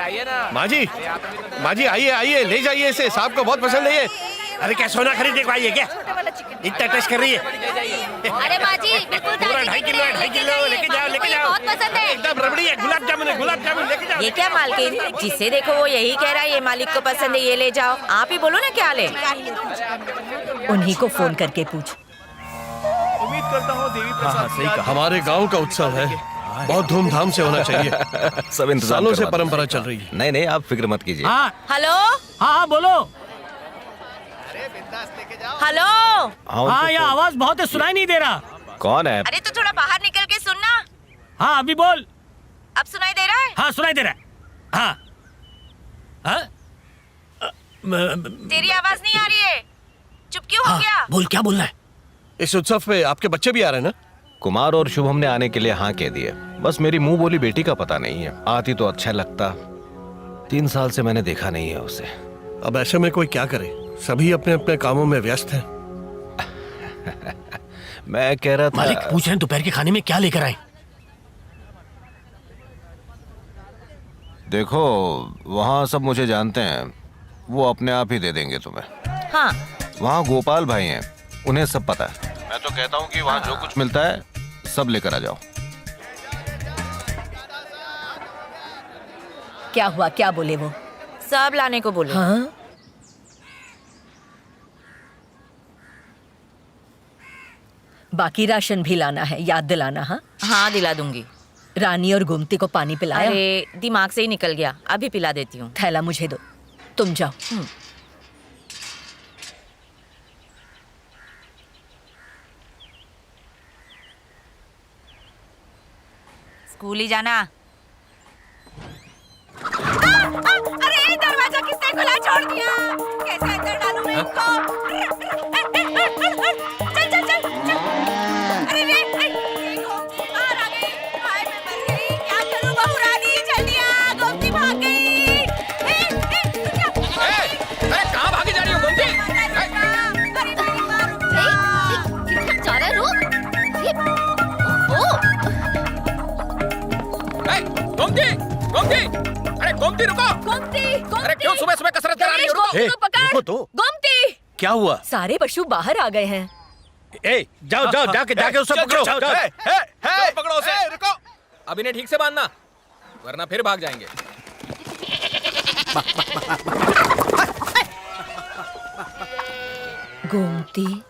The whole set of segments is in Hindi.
आइए ना। माँ जी आइए आइए, ले जाइए इसे, साहब को बहुत पसंद है ये। अरे क्या सोना खरीदने को आई है क्या? इतना टेस्ट कर रही है। अरे माँ जी बिल्कुल पूरा 2.5 किलो है, 2.5 किलो लेके जाओ, लेके जाओ। बहुत पसंद है। एकदम रबड़ी है, गुलाब जामुन है, गुलाब जामुन लेके जाओ। ये क्या मालकिन, जिसे देखो वो यही कह रहा है ये मालिक को पसंद है, ये ले जाओ। आप ही बोलो ना क्या ले। उन्हीं को फोन करके पूछ। उम्मीद करता हूँ देवी प्रसाद सही कहा। हमारे गांव का उत्सव है, बहुत धूमधाम से होना चाहिए। सब इंतजाम सालों से करवा दो। परंपरा चल रही है। नहीं आप फिक्र मत कीजिए। हाँ हेलो हाँ बोलो। हेलो। हाँ यहाँ आवाज बहुत है, सुनाई नहीं दे रहा। कौन है? अरे तो थोड़ा बाहर निकल के सुनना। हाँ अभी बोल। अब सुनाई दे रहा है? हाँ सुनाई दे रहा है। हाँ हाँ तेरी आवाज नहीं आ रही है, चुप क्यों हो गया? बोल, क्या बोलना है? इस उत्सव पे आपके बच्चे भी आ रहे हैं ना? कुमार और शुभम ने आने के लिए हाँ कह दिए। बस मेरी मुंह बोली बेटी का पता नहीं है। आती तो अच्छा लगता। 3 साल से मैंने देखा नहीं है उसे। अब ऐसे में कोई क्या करे, सभी अपने अपने कामों में व्यस्त हैं। मैं कह रहा था मालिक पूछ रहे हैं दोपहर के खाने में क्या लेकर आए। देखो वहाँ सब मुझे जानते हैं, वो अपने आप ही दे देंगे तुम्हें। हाँ वहाँ गोपाल भाई हैं, उन्हें सब पता है। मैं तो कहता हूँ कि वहाँ जो कुछ मिलता है सब लेकर आ जाओ। क्या हुआ, क्या बोले वो? सब लाने को बोले। हाँ? बाकी राशन भी लाना है, याद दिलाना। हाँ हाँ दिला दूंगी। रानी और गोमती को पानी पिलाया? अरे दिमाग से ही निकल गया, अभी पिला देती हूँ। थैला मुझे दो, तुम जाओ। स्कूल ही जाना। अरे दरवाजा किसने खुला छोड़ दिया? कैसे अंदर डालूं मैं इनको? चल चल चल चल। अरे रे गोमती बाहर आ गई। हाय मैं मर गई, क्या करूं बहू रानी? जल्दी आ, गोमती भाग गई। अरे कहाँ भागी जा रही हो गोमती? अरे मेरी माँ रुक जा। किधर जा रहा है? गोमती गोमती, अरे गोमती रुको। गोमती अरे क्यों सुबह सुबह कसरत करा रही हो? रुको। रुको तो। गोमती क्या हुआ? सारे पशु बाहर आ गए हैं। ए जाओ जाओ, जाके उसे पकड़ो। पकड़ो उसे। रुको, अब इन्हें ठीक से बांधना, वरना फिर भाग जाएंगे। गोमती,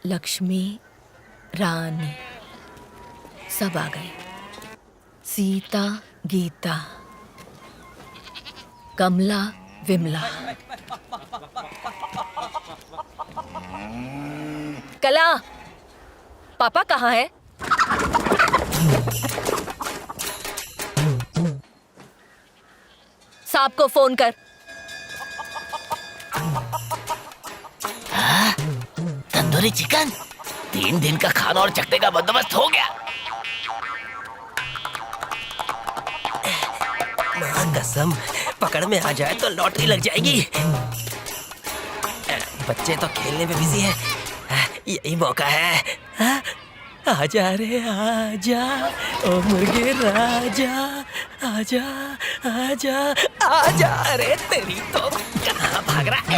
लक्ष्मी, रानी सब आ गए। सीता, गीता, कमला, विमला। कला, पापा कहाँ है? साहब को फोन कर। तंदूरी चिकन, 3 दिन का खाना और चखने का बंदोबस्त हो गया। कसम, पकड़ में आ जाए तो लॉटरी लग जाएगी। बच्चे तो खेलने में बिजी हैं, यही मौका है। आजा रे आजा, ओ मुर्गे राजा, आजा आजा आजा। अरे तेरी तो कहाँ भाग रहा है?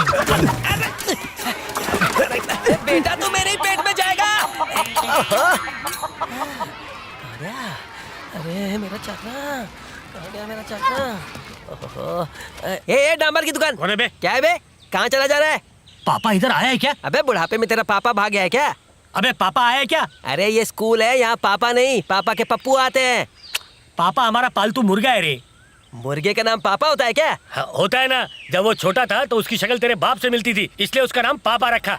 अरे बेटा तू मेरे ही पेट में जाएगा। अरे मेरा चखना, मेरा चखना। ए डांबर की दुकान। कौन है बे? क्या है बे? कहाँ चला जा रहा है? पापा इधर आया है क्या? अबे बुढ़ापे में तेरा पापा भाग गया है क्या? अबे पापा आया है क्या? अरे ये स्कूल है, यहाँ पापा नहीं, पापा के पप्पू आते हैं। पापा हमारा पालतू मुर्गा है रे। मुर्गे का नाम पापा होता है क्या? हाँ, होता है ना। जब वो छोटा था तो उसकी शक्ल तेरे बाप से मिलती थी, इसलिए उसका नाम पापा रखा।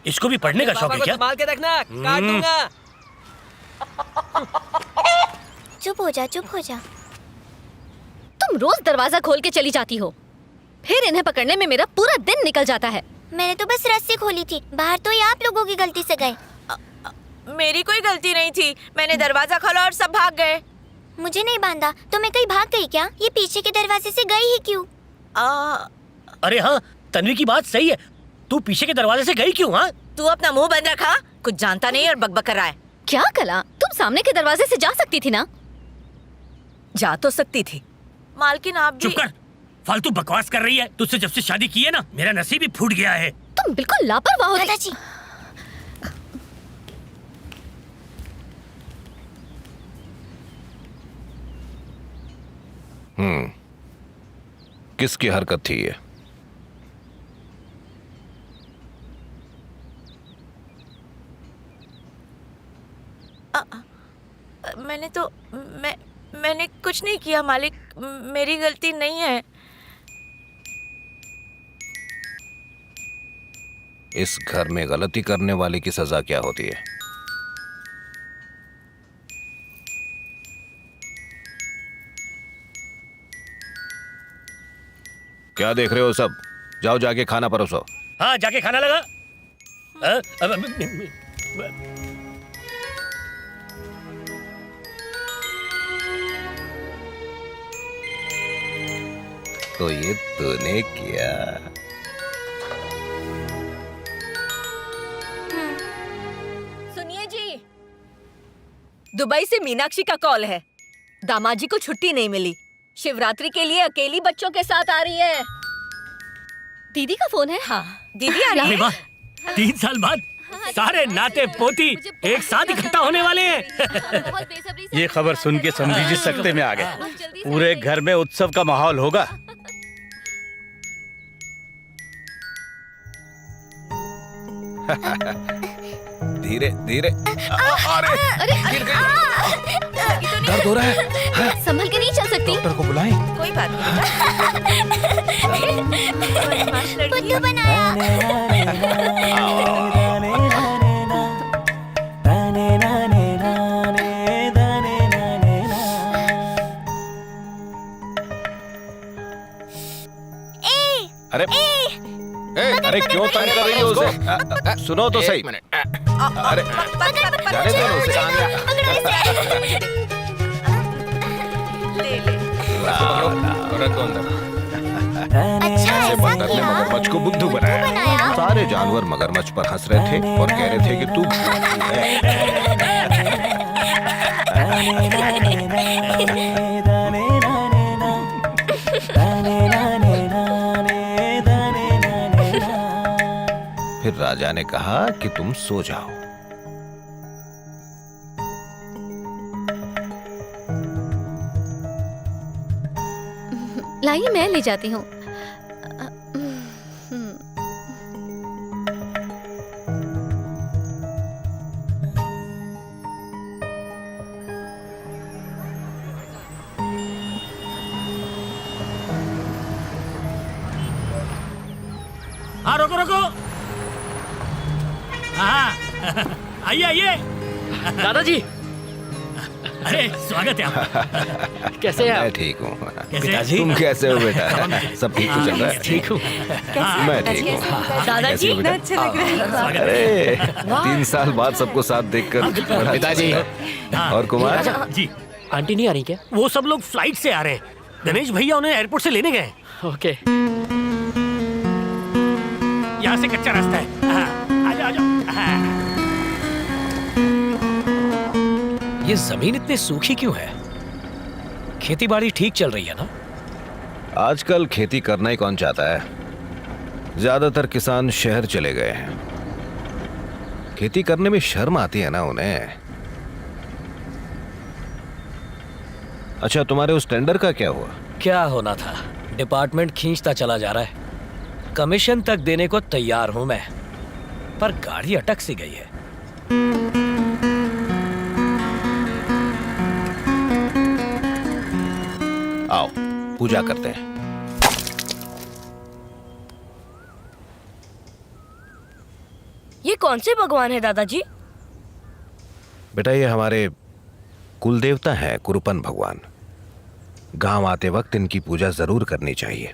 इसको भी पढ़ने का शौक पापा है को क्या? संभाल के रखना, काट दूंगा। चुप हो जा, चुप हो जा। तुम रोज दरवाजा खोल के चली जाती हो, फिर इन्हें पकड़ने में मेरा पूरा दिन निकल जाता है। मैंने तो बस रस्सी खोली थी, बाहर तो ये आप लोगों की गलती से गए। मेरी कोई गलती नहीं थी, मैंने दरवाजा खोला और सब भाग गए। मुझे नहीं बांधा तो मैं कहीं भाग गई क्या? ये पीछे के दरवाजे से गई ही क्यों? अरे हाँ, तन्वी की बात सही है। तू पीछे के दरवाजे से गई क्यों? हाँ, तू अपना मुंह बंद रखा, कुछ जानता नहीं और बकबक कर रहा है। क्या कला, तुम सामने के दरवाजे से जा सकती थी ना? जा तो सकती थी। मालकिन आप भी। चुप कर, फालतू बकवास कर रही है। तुझसे जब से शादी की है ना, मेरा नसीब ही फूट गया है। तुम बिल्कुल लापरवाह हो दादाजी। किसकी हरकत थी ये? मैंने कुछ नहीं किया मालिक, मेरी गलती नहीं है। इस घर में गलती करने वाले की सजा क्या होती है? क्या देख रहे हो सब? जाओ जाके खाना परोसो। हाँ, जाके खाना लगा। तो ये तूने किया। सुनिए जी, दुबई से मीनाक्षी का कॉल है। दामाजी को छुट्टी नहीं मिली, शिवरात्रि के लिए अकेली बच्चों के साथ आ रही है। दीदी का फोन है? हाँ, दीदी आ रही है। 3 साल बाद सारे नाते पोती एक साथ इकट्ठा होने वाले हैं। ये खबर सुन के समझी जी सकते में आ गए। पूरे घर में उत्सव का माहौल होगा। धीरे धीरे। अरे गिर गई। दर्द हो रहा है। संभल के नहीं चल सकती। डॉक्टर को बुलाएं। कोई बात नहीं। बुद्धू बनाया। अरे अरे क्यों तंग कर रही हो उसे? सुनो तो सही। अरे जाने दो ना उसे। ले ले। रख दो अंदर। अच्छा ऐसे ऐसा बंदर ने किया? मगरमच्छ को बुद्धू बनाया। सारे जानवर मगरमच्छ पर हंस रहे थे और कह रहे थे कि तू बुद्धू है। फिर राजा ने कहा कि तुम सो जाओ। लाइए मैं ले जाती हूँ। हाँ, रोको रोको। हाँ, आइए आइए। दादाजी, अरे स्वागत है आपका। कैसे हैं मैं आप? ठीक हूँ। कैसे? तुम कैसे हो बेटा? सब ठीक तो चल रहा है? ठीक हूँ। मैं ठीक हूँ। दादाजी, कैसे हो बेटा? अच्छा लग रहा है। अरे 3 साल बाद सबको साथ देखकर बड़ा पिताजी। अच्छा लगा। और कुमार? जी, आंटी नहीं आ रही क्या? वो सब लोग फ्लाइट से आ रहे हैं। गणेश भैया उन्हें एयरपोर्ट से लेने गए। ओके। यहाँ से कच्चा रास्ता है। हाँ, आ जाओ आ जाओ। हाँ। ये जमीन इतनी सूखी क्यों है? खेती बाड़ी ठीक चल रही है ना? आजकल खेती करना ही कौन चाहता है? ज्यादातर किसान शहर चले गए हैं। खेती करने में शर्म आती है ना उन्हें। अच्छा, तुम्हारे उस टेंडर का क्या हुआ? क्या होना था? डिपार्टमेंट खींचता चला जा रहा है। कमीशन तक देने को तैयार हूं मैं, पर गाड़ी अटक सी गई है। आओ पूजा करते हैं। ये कौन से भगवान है दादाजी? बेटा ये हमारे कुल देवता है, कुरुपन भगवान। गांव आते वक्त इनकी पूजा जरूर करनी चाहिए।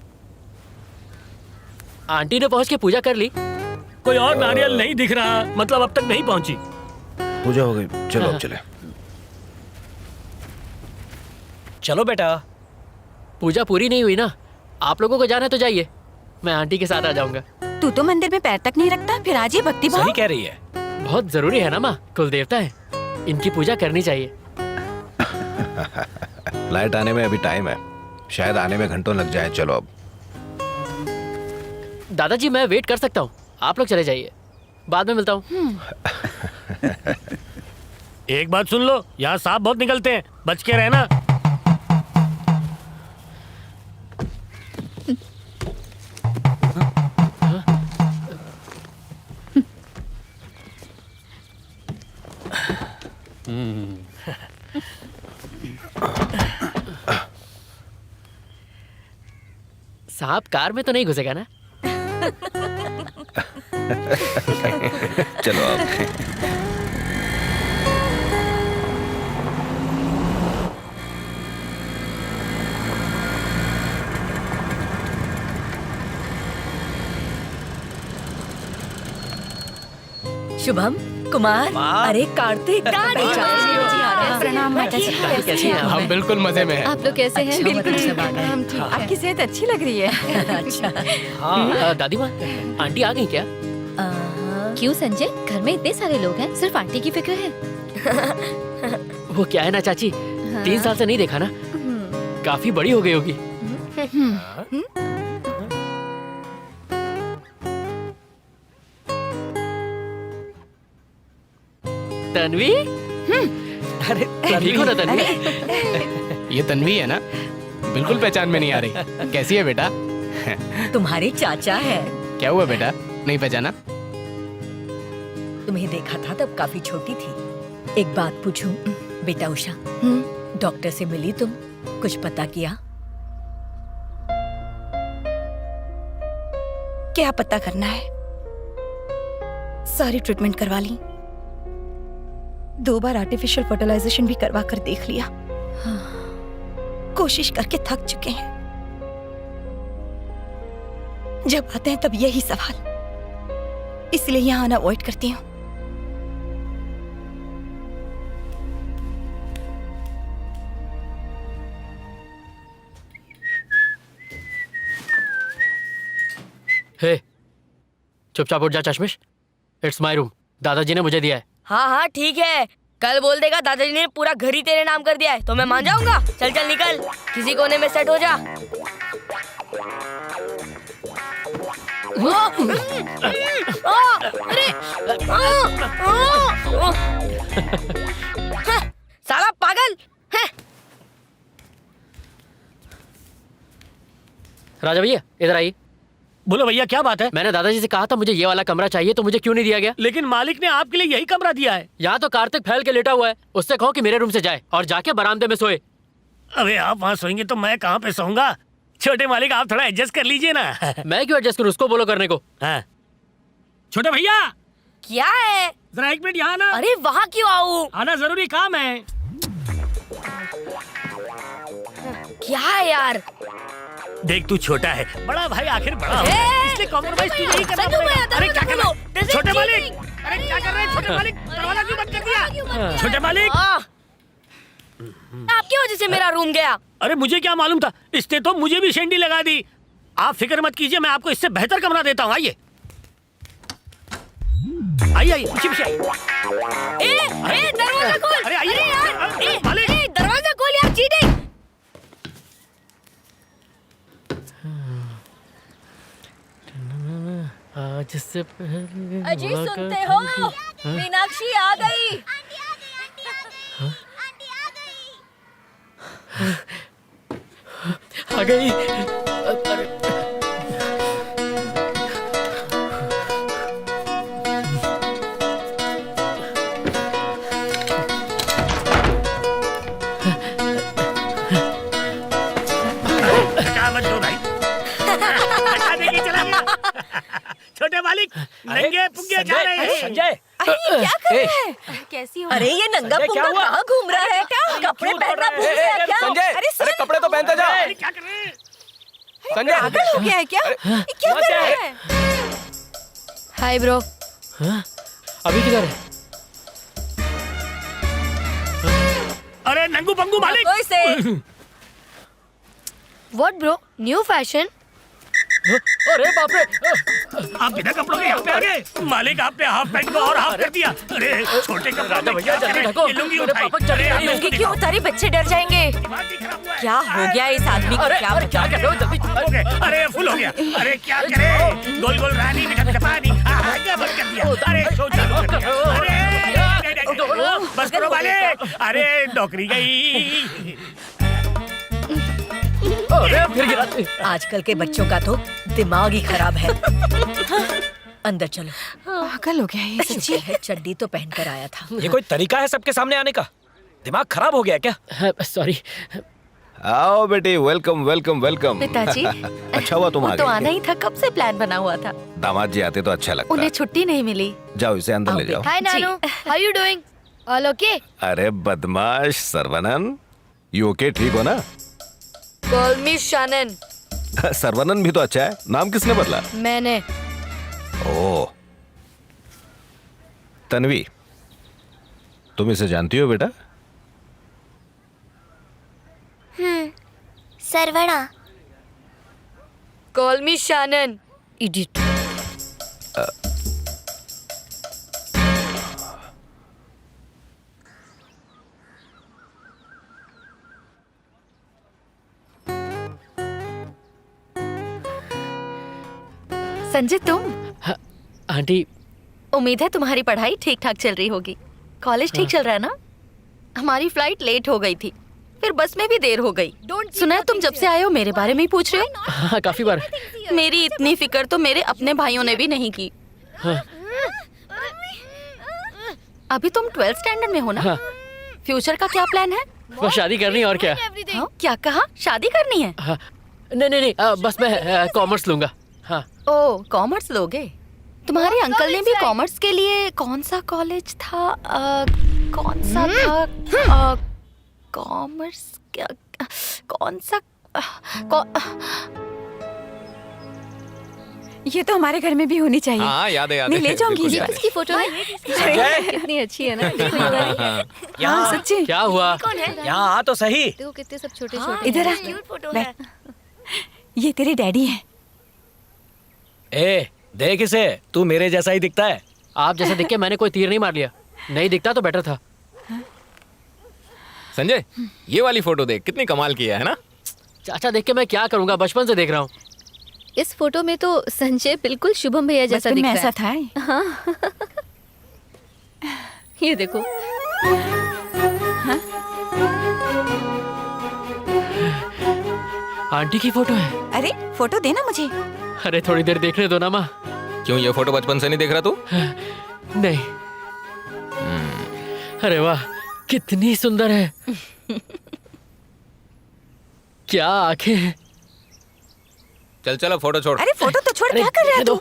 आंटी ने पहुंच के पूजा कर ली। कोई और नारियल नहीं दिख रहा, मतलब अब तक नहीं पहुंची। पूजा हो गई, चलो अब चले। चलो बेटा। पूजा पूरी नहीं हुई ना, आप लोगों को जाना है तो जाइए, मैं आंटी के साथ आ जाऊंगा। तू तो मंदिर में पैर तक नहीं रखता, फिर आज ये भक्ति भाव। सही कह रही है, बहुत जरूरी है ना माँ, कुल देवता है, इनकी पूजा करनी चाहिए। फ्लाइट आने में अभी टाइम है, शायद आने में घंटों लग जाए। चलो अब। दादाजी मैं वेट कर सकता हूँ, आप लोग चले जाइए, बाद में मिलता हूँ। एक बात सुन लो, यहाँ सांप बहुत निकलते हैं, बच के रहना। सांप कार में तो नहीं घुसेगा ना? चलो अब। शुभम, कुमार, अरे कार्तिक, प्रणाम माता जी। कैसी हैं आप? हम बिल्कुल मजे में हैं। आप लोग कैसे हैं? बिल्कुल। आपकी सेहत अच्छी लग रही है। अच्छा। हाँ दादी माँ, आंटी आ गई क्या? क्यों संजय, घर में इतने सारे लोग हैं, सिर्फ आंटी की फिक्र है? वो क्या है ना चाची, 3 साल से नहीं देखा ना, काफी बड़ी हो गई होगी। तन्वी, अरे ठीक हो ना तन्वी? ये तन्वी है ना? बिल्कुल पहचान में नहीं आ रही। कैसी है बेटा? तुम्हारे चाचा है। क्या हुआ बेटा, नहीं पहचाना? तुम्हें देखा था तब काफी छोटी थी। एक बात पूछूं बेटा उषा, डॉक्टर से मिली तुम, कुछ पता किया? क्या पता करना है, सारी ट्रीटमेंट करवा ली, 2 बार आर्टिफिशियल फर्टिलाइजेशन भी करवा कर देख लिया। कोशिश करके थक चुके हैं। जब आते हैं तब यही सवाल, इसलिए यहां आना अवॉइड करती हूँ। हे, चुपचाप उठ जा चश्मिश, इट्स माय रूम, दादाजी ने मुझे दिया है। हाँ हाँ ठीक है, कल बोल देगा दादाजी ने पूरा घर ही तेरे नाम कर दिया है तो मैं मान जाऊंगा। चल चल निकल, किसी कोने में सेट हो जा। अरे साला पागल है। राजा भैया इधर आइए। बोलो भैया क्या बात है? मैंने दादाजी से कहा था मुझे ये वाला कमरा चाहिए, तो मुझे क्यों नहीं दिया गया? लेकिन मालिक ने आपके लिए यही कमरा दिया है। यहाँ तो कार्तिक फैल के लेटा हुआ है, उससे कहो कि मेरे रूम से जाए और जाके बरामदे में सोए। अबे आप वहाँ सोएंगे तो मैं कहाँ पे सोऊंगा? छोटे मालिक आप थोड़ा एडजस्ट कर लीजिए ना। मैं क्यों एडजस्ट करूँ, उसको बोलो करने को। हाँ। छोटे भैया क्या है? जरा 1 मिनट यहाँ ना। अरे वहाँ क्यों आऊँ? आना जरूरी काम है। क्या है यार? देख तू छोटा है, बड़ा भाई आखिर बड़ा हो, इसलिए कॉम्प्रोमाइज तू नहीं करना पड़ेगा। अरे क्या कर रहा है छोटे मालिक? अरे क्या कर रहे हैं छोटे मालिक? दरवाजा क्यों बंद कर दिया? छोटे मालिक, आपकी वजह से मेरा रूम गया। अरे मुझे क्या मालूम था, इसने तो मुझे भी शेंडी लगा दी। आप फिक्र मत कीजिए, मैं आपको इससे बेहतर कमरा देता हूँ। आइए आइए आइए, पीछे पीछे आइए। दरवाजा खोल। अरे आइए यार, मालिक, दरवाजा खोल यार, चीटिंग। आज से पहले अजी सुनते हो, मीनाक्षी आ गई। आ गई। अरे मत दो भाई। चला गया। छोटे मालिक नंगे पुंगे जा रहे हैं। संजय अरे ये क्या कर रहे हैं? कैसी हो? अरे ये नंगा संजय, क्या पुंगा हुआ? कहाँ घूम रहा है? कपड़े पहनना भूल गया क्या? संजय अरे कपड़े तो पहनते जा। अरे क्या कर रहे हैं? संजय पागल हो गया है क्या? ये क्या कर रहा है? Hi bro. अभी किधर है? अरे नंगू पंगू मालिक। कोई से व्हाट ब्रो? New fashion? अरे बाप रे! आप बिना कपड़ों के यहाँ पे आ गए। मालिक आपने हाफ पैंट को और हाफ कर दिया। अरे छोटे कपड़ों में भैया, क्या जल्दी करें? ढको। ये लुंगी अरे उठाई। पापा, जल्दी, अरे आप लुंगी इसको क्यों दिखाओ। उतारी? बच्चे डर जाएंगे। दिमाग ही खराब हुआ है। क्या हो गया इस आदमी को? अरे क्या अरे क्या कर रहे हो? जल्दी हो गए। अरे फुल हो गया। अरे क्या करे? गोल गोल रानी मीठा मीठा पानी। क्या बंद कर दिया? अरे शो चालू कर दिया। अरे बस करो मालिक। अरे नौकरी गई। अरे फिर गिरा। आजकल के बच्चों का तो दिमाग ही खराब है। अंदर चलो। पागल हो गया है ये सच्ची। शुक्र है चड्डी तो पहन कर आया था। ये कोई तरीका है सबके सामने आने का? दिमाग खराब हो गया क्या? सॉरी। आओ बेटी, वेलकम वेलकम वेलकम। पिताजी अच्छा हुआ तुम आ तो गए। आना ही था, कब से प्लान बना हुआ था। दामाद जी आते तो अच्छा लगता। उन्हें छुट्टी नहीं मिली। जाओ इसे अंदर ले जाओ। Hi Nanu, how you doing? All okay? अरे बदमाश सर्वनन, यू ओके? ठीक हो ना? Call me Shanan. सर्वनन भी तो अच्छा है। नाम किसने बदला? मैंने। ओह, तन्वी, तुम इसे जानती हो बेटा? Saravana. Call me Shannon. Idiot. Sanjay तुम? आंटी उम्मीद है तुम्हारी पढ़ाई ठीक ठाक चल रही होगी। कॉलेज ठीक चल रहा है ना? हमारी फ्लाइट लेट हो गई थी, फिर बस में भी देर हो गई। सुना है तुम जब से आए हो मेरे बारे में ही पूछ रहे हो? हाँ काफी बार। मेरी इतनी फिक्र तो मेरे अपने भाइयों ने भी नहीं की। हाँ। अभी तुम 12th स्टैंडर्ड में हो ना? हाँ। फ्यूचर का क्या प्लान है? बस शादी करनी है और क्या? हाँ? क्या कहा? शादी करनी है? हाँ। नहीं नहीं नहीं, बस मैं कॉमर्स लूंगा। हाँ। ओ कॉमर्स लोगे? तुम्हारे अंकल ने भी कॉमर्स के लिए कौन सा कॉलेज था? कौन सा था? कॉमर्स क्या? कौन सा? ये तो हमारे घर में भी होनी चाहिए। हाँ याद है नहीं, ले जाऊंगी बिल्कुल इस याद बार। है। इसकी फोटो है। कितनी अच्छी है ना। हाँ सच्ची। क्या हुआ? यहाँ आ तो सही। देखो कितने सब छोटे छोटे। इधर आ। बैठ। ये तेरे डैडी हैं। ए देख इसे, तू मेरे जैसा ही दिखता है। आप जैसा दिख के मैंने कोई तीर नहीं मार लिया। नहीं दिखता तो बेटर था। संजय ये वाली फोटो देख, कितनी कमाल की है ना? चाचा देख के मैं क्या करूंगा, बचपन से देख रहा हूँ। इस फोटो में तो संजय बिल्कुल शुभम भैया जैसा बचपन दिख में रहा ऐसा है। था। हाँ। ये देखो। आंटी की फोटो है। अरे फोटो देना मुझे। अरे थोड़ी देर देखने दो ना माँ। क्यों ये फोटो बचपन से नहीं देख रहा तू? नहीं। अरे वाह कितनी सुंदर है। क्या आंखें हैं। चल चलो फोटो छोड़। अरे फोटो तो छोड़, क्या कर रहा है तू?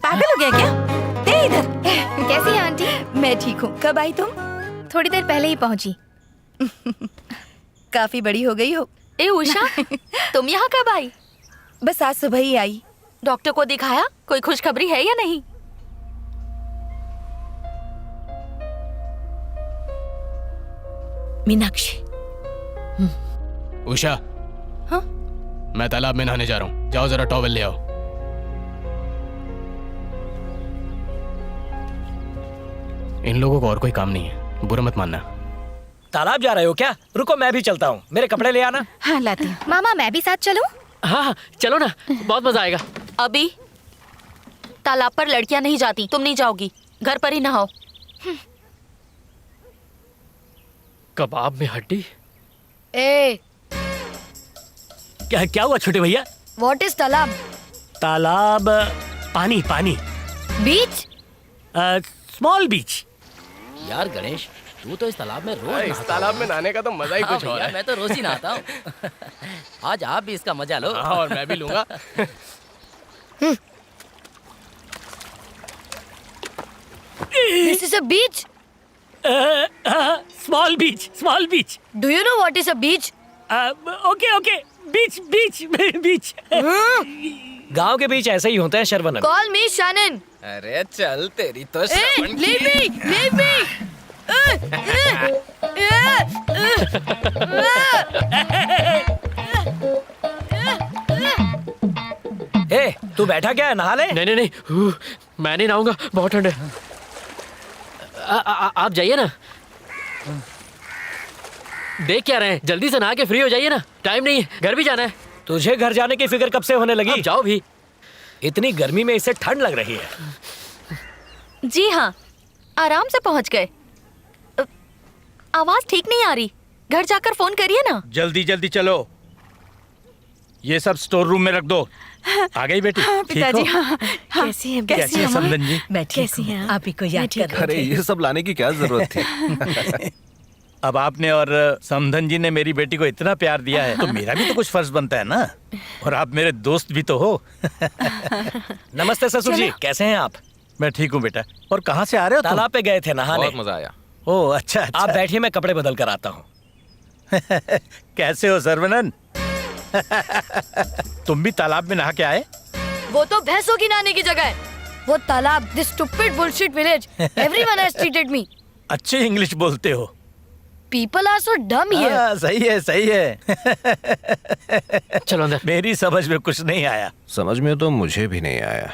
पागल हो गया क्या? दे इधर। कैसी है आंटी? मैं ठीक हूँ। कब आई तुम? थोड़ी देर पहले ही पहुंची। काफी बड़ी हो गई हो। ए उषा तुम यहाँ कब आई? बस आज सुबह ही आई। डॉक्टर को दिखाया? कोई खुशखबरी है या नहीं? मीनाक्षी। उषा। हाँ? मैं तालाब में नहाने जा रहा हूँ, जाओ जरा टॉवेल ले आओ। इन लोगों को और कोई काम नहीं है, बुरा मत मानना। तालाब जा रहे हो क्या? रुको मैं भी चलता हूँ, मेरे कपड़े ले आना। हाँ लाती हूँ। मामा मैं भी साथ चलूं? हाँ हाँ चलो ना, बहुत मजा आएगा। अभी तालाब पर लड़कियां नहीं जाती, तुम नहीं जाओगी। घर पर ही नहाओ। कबाब में हड्डी? ए क्या हुआ छोटे भैया? व्हाट इज तालाब? तालाब पानी पानी। बीच? स्मॉल बीच। यार गणेश तू तो इस तालाब में रोज इस तालाब में नहाने का तो मजा ही कुछ और है। मैं तो रोज ही नहाता हूँ। आज आप भी इसका मजा लो। हाँ, और मैं भी लूंगा। This is a beach. Small beach, small beach. Do you know what is a beach? Okay okay, beach beach beach. गांव के बीच ऐसे ही होते हैं शरवनन। Call me Shannon. अरे चल तेरी तो Hey, श्रवण की- leave me, leave me. ए, तू बैठा क्या है, नहा ले। नहीं नहीं नहीं, मैं नहीं नहाऊंगा, बहुत ठंड है। आप जाइए ना। देख क्या रहे हैं, जल्दी से नहा के फ्री हो जाइए ना, टाइम नहीं है, घर भी जाना है। तुझे घर जाने की फिक्र कब से होने लगी? आप जाओ भी। इतनी गर्मी में इसे ठंड लग रही है। जी हाँ, आराम से पहुंच गए। आवाज ठीक नहीं आ रही, घर जाकर फोन करिए ना। जल्दी जल्दी चलो, ये सब स्टोर रूम में रख दो। आ गई बेटी? पिताजी, ठीक हो? हाँ, कैसी हैं? कैसी है समधन जी? मैं ठीक हूँ। आप ही को याद कर रहे अरे थे। ये सब लाने की क्या जरूरत थी? अब आपने और समधन जी ने मेरी बेटी को इतना प्यार दिया है तो मेरा भी तो कुछ फर्ज बनता है ना। और आप मेरे दोस्त भी तो हो। नमस्ते ससुर जी, कैसे हैं आप? मैं ठीक हूँ बेटा। और कहाँ से आ रहे हो तुम? तालाब पे गए थे नहाने। बहुत मजा आया। ओह अच्छा, अच्छा। आप बैठिए, मैं कपड़े बदल कर आता हूँ। कैसे हो सर्वनन? तुम भी तालाब में नहा के आए? वो तो भैंसों की नहाने की जगह है। वो तालाब, this stupid bullshit village. Everyone has treated me. अच्छे इंग्लिश बोलते हो। People are so dumb here. हाँ, सही है सही है। चलो अंदर। मेरी समझ में कुछ नहीं आया। समझ में तो मुझे भी नहीं आया,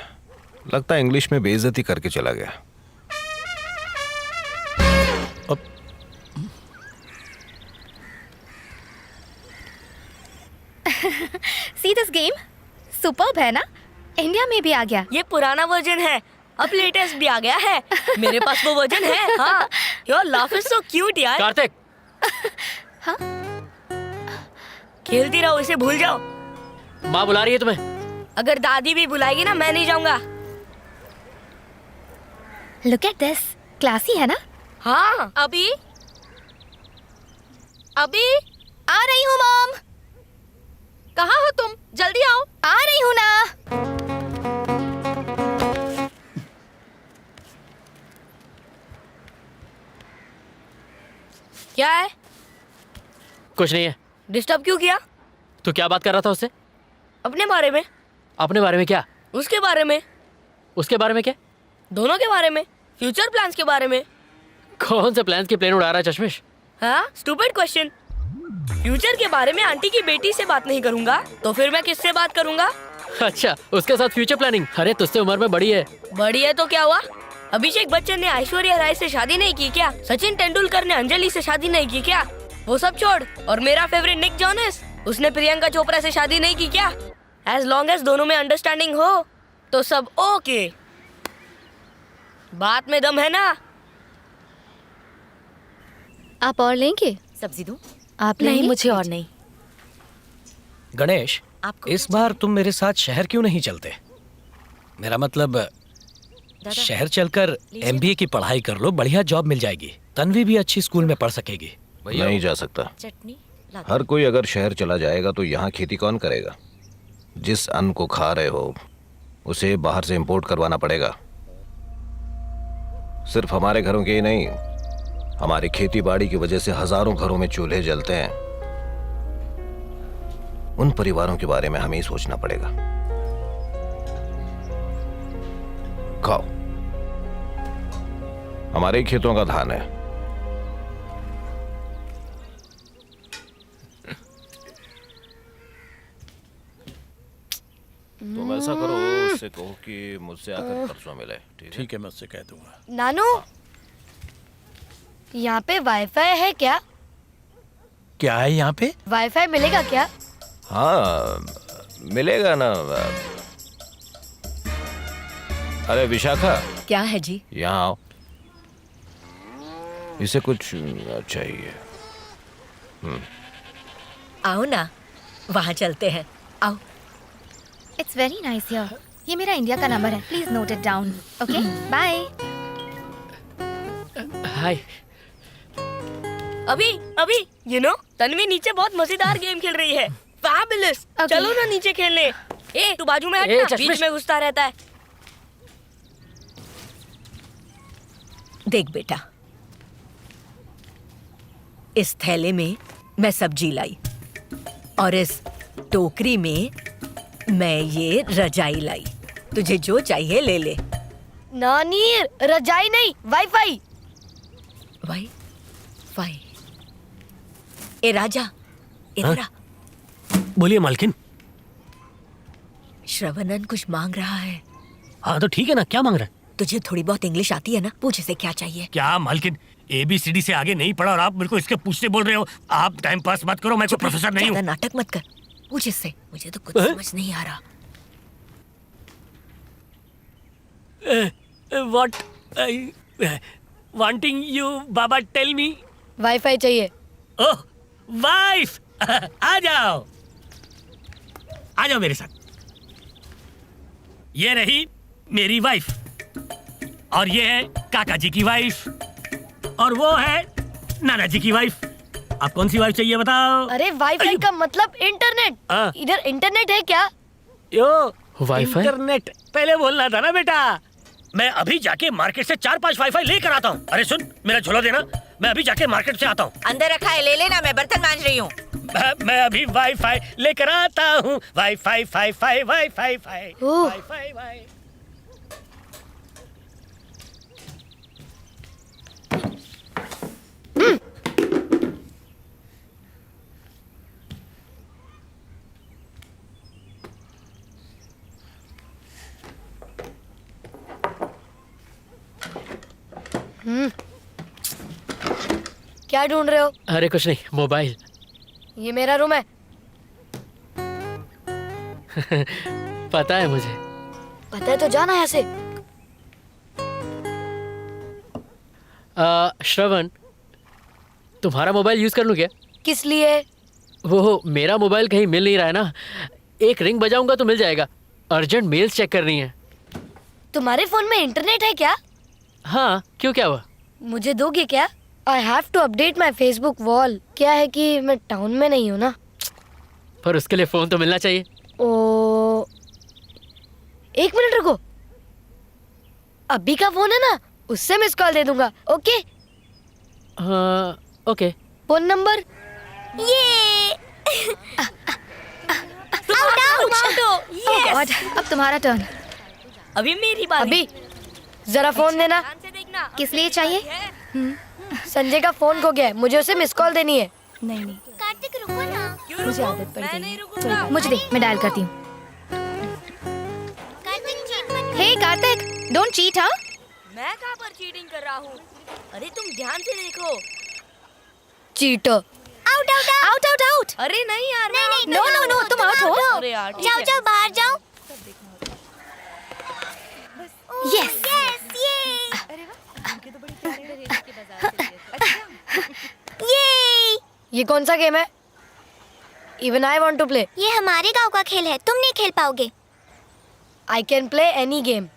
लगता है इंग्लिश में बेइज्जती करके चला गया। See this game? Superb है ना? इंडिया में भी आ गया। ये पुराना वर्जन है, अब लेटेस्ट भी आ गया है। मेरे पास वो वर्जन है। हाँ, your laugh is so cute यार। कार्तिक, खेलती रहो, इसे भूल जाओ। माँ बुला रही है तुम्हें। अगर दादी भी बुलाएगी ना, मैं नहीं जाऊंगा। Look at this. क्लासी है ना? हाँ। अभी अभी आ रही हूँ मॉम। कहाँ हो तुम? जल्दी आओ। आ रही हूँ ना। क्या है? कुछ नहीं है। डिस्टर्ब क्यों किया? तो क्या बात कर रहा था उससे? अपने बारे में। अपने बारे में क्या? उसके बारे में। उसके बारे में क्या? दोनों के बारे में, फ्यूचर प्लान्स के बारे में। कौन से प्लान्स की प्लेन उड़ा रहा है चश्मिश? हाँ, स्टूपिड क्वेश्चन। फ्यूचर के बारे में आंटी की बेटी से बात नहीं करूंगा तो फिर मैं किससे बात करूंगा? अच्छा, उसके साथ फ्यूचर प्लानिंग। अरे तुझसे उम्र में बड़ी है। बड़ी है तो क्या हुआ? अभिषेक बच्चन ने ऐश्वर्या राय से शादी नहीं की क्या? सचिन तेंदुलकर ने अंजलि से शादी नहीं की क्या? वो सब छोड़, और मेरा फेवरेट निक जॉनस, उसने प्रियंका चोपड़ा से शादी नहीं की क्या? एज लॉन्ग एज दोनों में अंडरस्टैंडिंग हो तो सब ओके। बात में दम है ना? आप और लेंगे? सब्जी दूं? आप नहीं, लेंगे? मुझे और नहीं। गणेश, आपको इस बार तुम मेरे साथ शहर क्यों नहीं चलते? मेरा मतलब शहर चलकर एमबीए की पढ़ाई कर लो, बढ़िया जॉब मिल जाएगी। तन्वी भी अच्छी स्कूल में पढ़ सकेगी। नहीं जा सकता। चटनी हर कोई अगर शहर चला जाएगा तो यहाँ खेती कौन करेगा? जिस अन्न को खा रहे हो उसे बाहर से इंपोर्ट करवाना पड़ेगा। सिर्फ हमारे घरों के ही नहीं, हमारी खेती बाड़ी की वजह से हजारों घरों में चूल्हे जलते हैं। उन परिवारों के बारे में हमें ही सोचना पड़ेगा। खाओ, हमारे ही खेतों का धान है। तुम ऐसा करो, उससे कहो कि मुझसे आकर परसों मिले। ठीक है, मैं उससे कह दूंगा। नानू, यहाँ पे वाईफाई है क्या? क्या है यहाँ पे? वाईफाई मिलेगा क्या? हाँ मिलेगा ना। अरे विशाखा, क्या है जी? यहाँ आओ, इसे कुछ चाहिए। आओ ना, वहाँ चलते हैं। आओ। It's very nice here. ये मेरा इंडिया का नंबर है, please note it down. Okay, bye. Hi. अभी यू नो, तन्वी नीचे बहुत मजेदार गेम खेल रही है। फैबुलस। चलो ना नीचे खेलने। ए, तू बाजू में हट ना, बीच में घुसता रहता है। देख बेटा, इस थैले में मैं सब्जी लाई और इस टोकरी में मैं ये रजाई लाई। तुझे जो चाहिए ले ले। नानी, रजाई नहीं, वाईफाई। वाई। ए राजा, इधर आ। बोलिए मालकिन। श्रवणन कुछ मांग रहा है। हाँ तो ठीक है ना, क्या मांग रहा है? तुझे थोड़ी बहुत इंग्लिश आती है ना, पूछ इसे क्या चाहिए। क्या मालकिन, ABCD से आगे नहीं पढ़ा और आप मेरे को इसके पूछते बोल रहे हो? आप टाइम पास मत करो, मैं कोई प्रोफेसर नहीं हूँ। नाटक मत कर, पूछ इससे। मुझे तो कुछ समझ नहीं आ रहा। What wanting you, Baba, tell me? Wifi चाहिए। ओह, वाइफ, आ जाओ मेरे साथ। ये रही मेरी वाइफ और ये है काका जी की वाइफ और वो है नाना जी की वाइफ। आप कौन सी वाइफ चाहिए बताओ? अरे वाईफाई का मतलब इंटरनेट। इधर इंटरनेट है क्या? यो वाईफाई? इंटरनेट पहले बोलना था ना बेटा। मैं अभी जाके मार्केट से 4-5 वाईफाई लेकर आता हूँ। अरे सुन, मेरा झोला देना, मैं अभी जाके मार्केट से आता हूँ। अंदर रखा है, ले लेना, मैं बर्तन मांज रही हूँ। मैं अभी वाईफाई लेकर आता हूँ। वाईफाई वाईफाई वाईफाई वाईफाई वाई। क्या ढूंढ रहे हो? अरे कुछ नहीं, मोबाइल। ये मेरा रूम है। पता है मुझे। पता है तो जाना यहाँ से। श्रवण, तुम्हारा मोबाइल यूज कर लूं क्या? किस लिए? वो मेरा मोबाइल कहीं मिल नहीं रहा है ना, एक रिंग बजाऊंगा तो मिल जाएगा। अर्जेंट मेल्स चेक करनी है। तुम्हारे फोन में इंटरनेट है क्या? हाँ, क्यों, क्या हुआ? मुझे दोगे क्या? I have to update my Facebook wall। क्या है कि मैं टाउन में नहीं हूँ ना। पर उसके लिए फोन तो मिलना चाहिए। ओ, 1 मिनट रुको। अभी का फोन है ना, उससे मिस कॉल दे दूंगा। ओके? हाँ, ओके। फोन नंबर ये गॉड, अब तुम्हारा टर्न। अभी मेरी बारी। अभी जरा फोन देना। किस लिए चाहिए? संजय का फोन खो गया है, मुझे उसे मिस कॉल देनी है। नहीं, कार्तिक रुको ना। मुझे आदत पड़ गई है। मुझे दे, मैं डायल करती हूँ। कार्तिक चीट मत। हे कार्तिक, डोंट चीट। हाँ, मैं कहाँ पर चीटिंग कर रहा हूँ? अरे तुम ध्यान से देखो। Cheater. Out out out out out. अरे नहीं यार। नहीं नो नो नो, तुम आउट हो। अरे यार, जाओ जाओ बाहर जाओ। यस। ये ये कौन सा गेम है? Even I want to play। ये हमारे गांव का खेल है, तुम नहीं खेल पाओगे। I can play any game।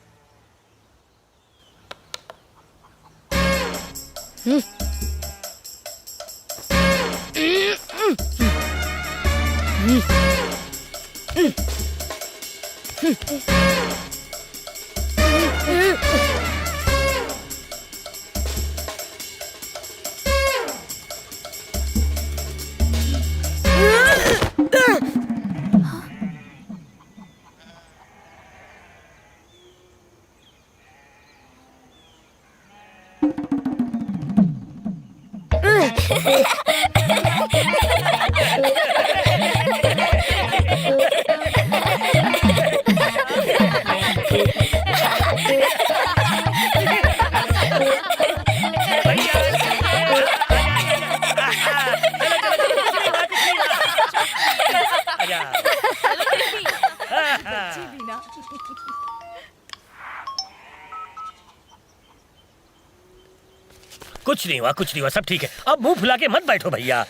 कुछ नहीं हुआ, कुछ नहीं हुआ, सब ठीक है। अब मुंह फुला के मत बैठो भैया।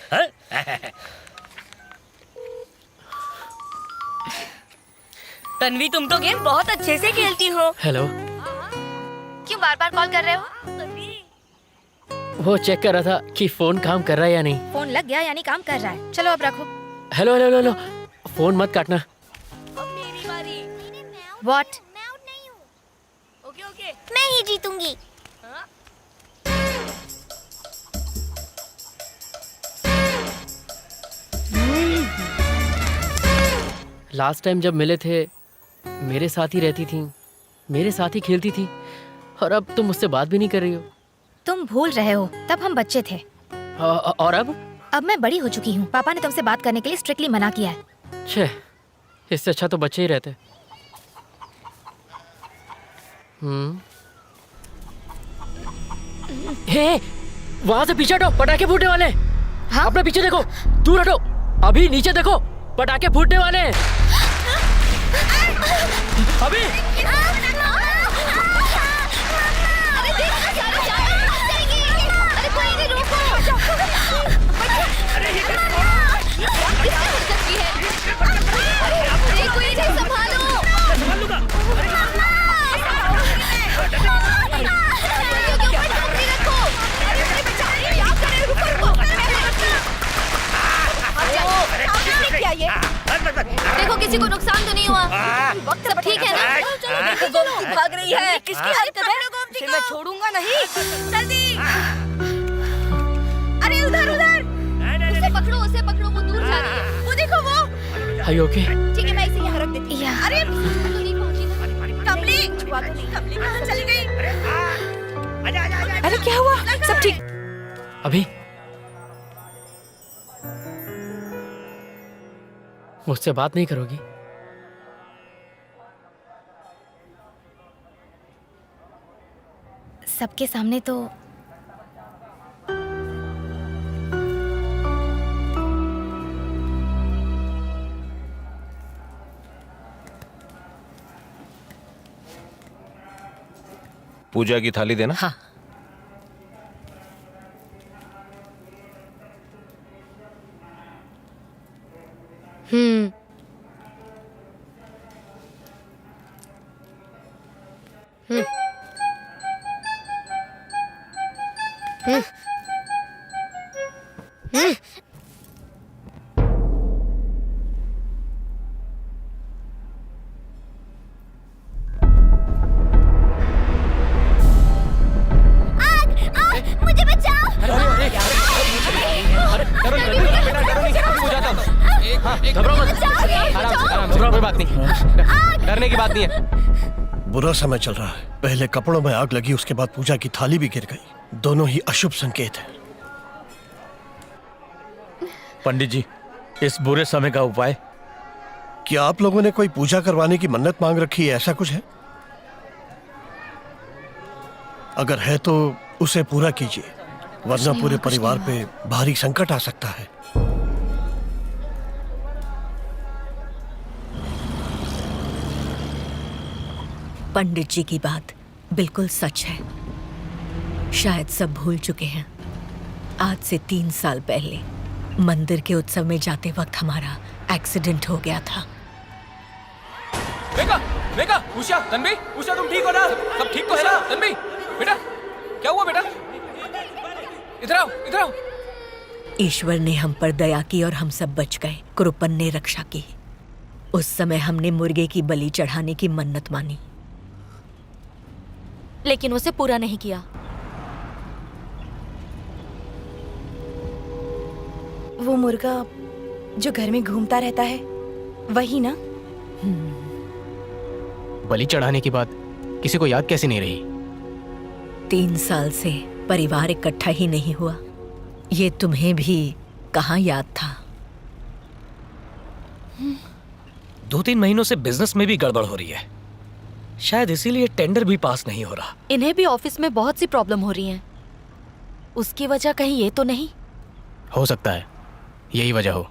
तन्वी, तुम तो गेम बहुत अच्छे से खेलती हो। हेलो। क्यों बार बार कॉल कर रहे हो? वो चेक कर रहा था कि फोन काम कर रहा है या नहीं। फोन लग गया यानी काम कर रहा है। चलो अब रखो। हेलो हेलो हेलो, फोन मत काटना। अब मेरी बारी। व्हाट? मैं आउट नहीं हूँ। Okay okay. मैं ही जीतूंगी। लास्ट टाइम जब मिले थे मेरे साथ ही रहती थी, मेरे साथ ही खेलती थी, और अब तुम मुझसे बात भी नहीं कर रही हो। तुम भूल रहे हो, तब हम बच्चे थे। और अब मैं बड़ी हो चुकी हूँ। पापा ने तुमसे बात करने के लिए स्ट्रिक्टली मना किया है। छे, इससे अच्छा तो बच्चे ही रहते। हे, वहाँ से पीछे हटो, पटाखे फूटने वाले हैं। हाँ? अपने पीछे देखो, दूर हटो, अभी नीचे देखो, पटाखे फूटने वाले हैं। अभी देखो किसी को नुकसान तो नहीं हुआ। सब ठीक है ना? गोमती भाग रही है। किसकी हरकत है? मैं छोड़ूंगा नहीं। जल्दी। अरे उधर उधर। उसे पकड़ो, वो दूर जा रही है। वो देखो वो। Are you okay? ठीक है, मैं इसे यहाँ रख देती हूँ। अरे नहीं पहुंची। कमली, कमली कहाँ चली गई? अरे क्या हुआ? सब ठीक? अभी मुझसे बात नहीं करोगी? सबके सामने तो पूजा की थाली देना। हाँ। मुझे बचाओ। घबराओ, कोई बात नहीं, डरने की बात नहीं है। बुरा समय चल रहा है। पहले कपड़ों में आग लगी, उसके बाद पूजा की थाली भी गिर गई। दोनों ही अशुभ संकेत हैं। पंडित जी, इस बुरे समय का उपाय? क्या आप लोगों ने कोई पूजा करवाने की मन्नत मांग रखी है, ऐसा कुछ है? अगर है तो उसे पूरा कीजिए, वरना पूरे परिवार पे भारी संकट आ सकता है। पंडित जी की बात बिल्कुल सच है। शायद सब भूल चुके हैं। आज से 3 साल पहले मंदिर के उत्सव में जाते वक्त हमारा एक्सीडेंट हो गया था। मेघा, उषा, तन्वी, उषा तुम ठीक हो ना? सब ठीक तो है ना? तन्वी, बेटा, क्या हुआ बेटा? इधर आओ, इधर आओ। ईश्वर ने हम पर दया की और हम सब बच गए। कृपन ने रक्षा की। उस समय हमने मुर्गे की बलि चढ़ाने की मन्नत मानी, लेकिन उसे पूरा नहीं किया। वो मुर्गा जो घर में घूमता रहता है, वही ना? बलि चढ़ाने के बाद किसी को याद कैसे नहीं रही? 3 साल से परिवार इकट्ठा ही नहीं हुआ। ये तुम्हें भी कहाँ याद था? 2-3 महीनों से बिजनेस में भी गड़बड़ हो रही है। शायद इसीलिए टेंडर भी पास नहीं हो रहा। इन्हें भी ऑफिस में बहुत सी प्रॉब्लम हो रही हैं। उसकी वजह कहीं ये तो नहीं? हो सकता है यही वजह हो,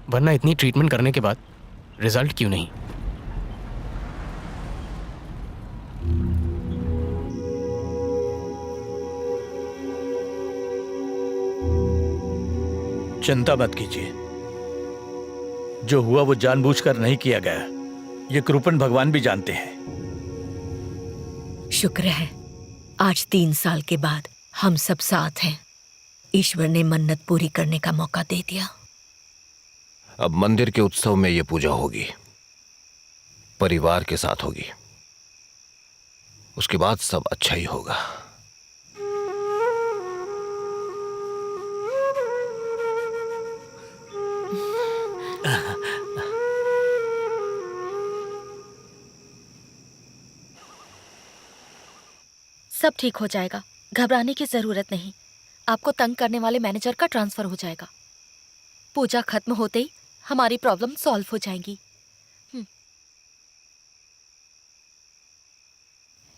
वरना इतनी ट्रीटमेंट करने के बाद रिजल्ट क्यों नहीं? चिंता मत कीजिए, जो हुआ वो जानबूझकर नहीं किया गया। ये कृपन भगवान भी जानते हैं। शुक्र है आज 3 साल के बाद हम सब साथ हैं। ईश्वर ने मन्नत पूरी करने का मौका दे दिया। अब मंदिर के उत्सव में ये पूजा होगी, परिवार के साथ होगी। उसके बाद सब अच्छा ही होगा। सब ठीक हो जाएगा, घबराने की जरूरत नहीं। आपको तंग करने वाले मैनेजर का ट्रांसफर हो जाएगा। पूजा खत्म होते ही हमारी प्रॉब्लम सॉल्व हो जाएगी।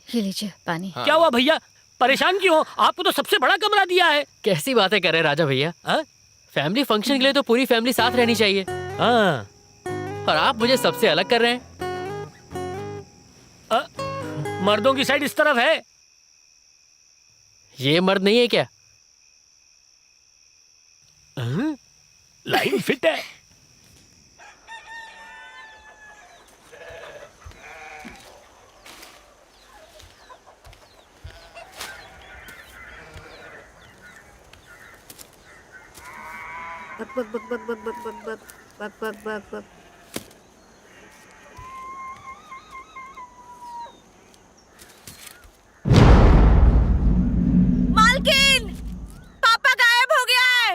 ये लीजिए पानी। क्या हुआ भैया, परेशान क्यों हो? आपको तो सबसे बड़ा कमरा दिया है। कैसी बातें कर रहे हैं राजा भैया? फैमिली फंक्शन के लिए तो पूरी फैमिली साथ रहनी चाहिए। हाँ, और आप मुझे सबसे अलग कर रहे हैं। मर्दों की साइड इस तरफ है। ये मर्द नहीं है क्या? लाइन फिट है। मालकिन, पापा गायब हो गया है।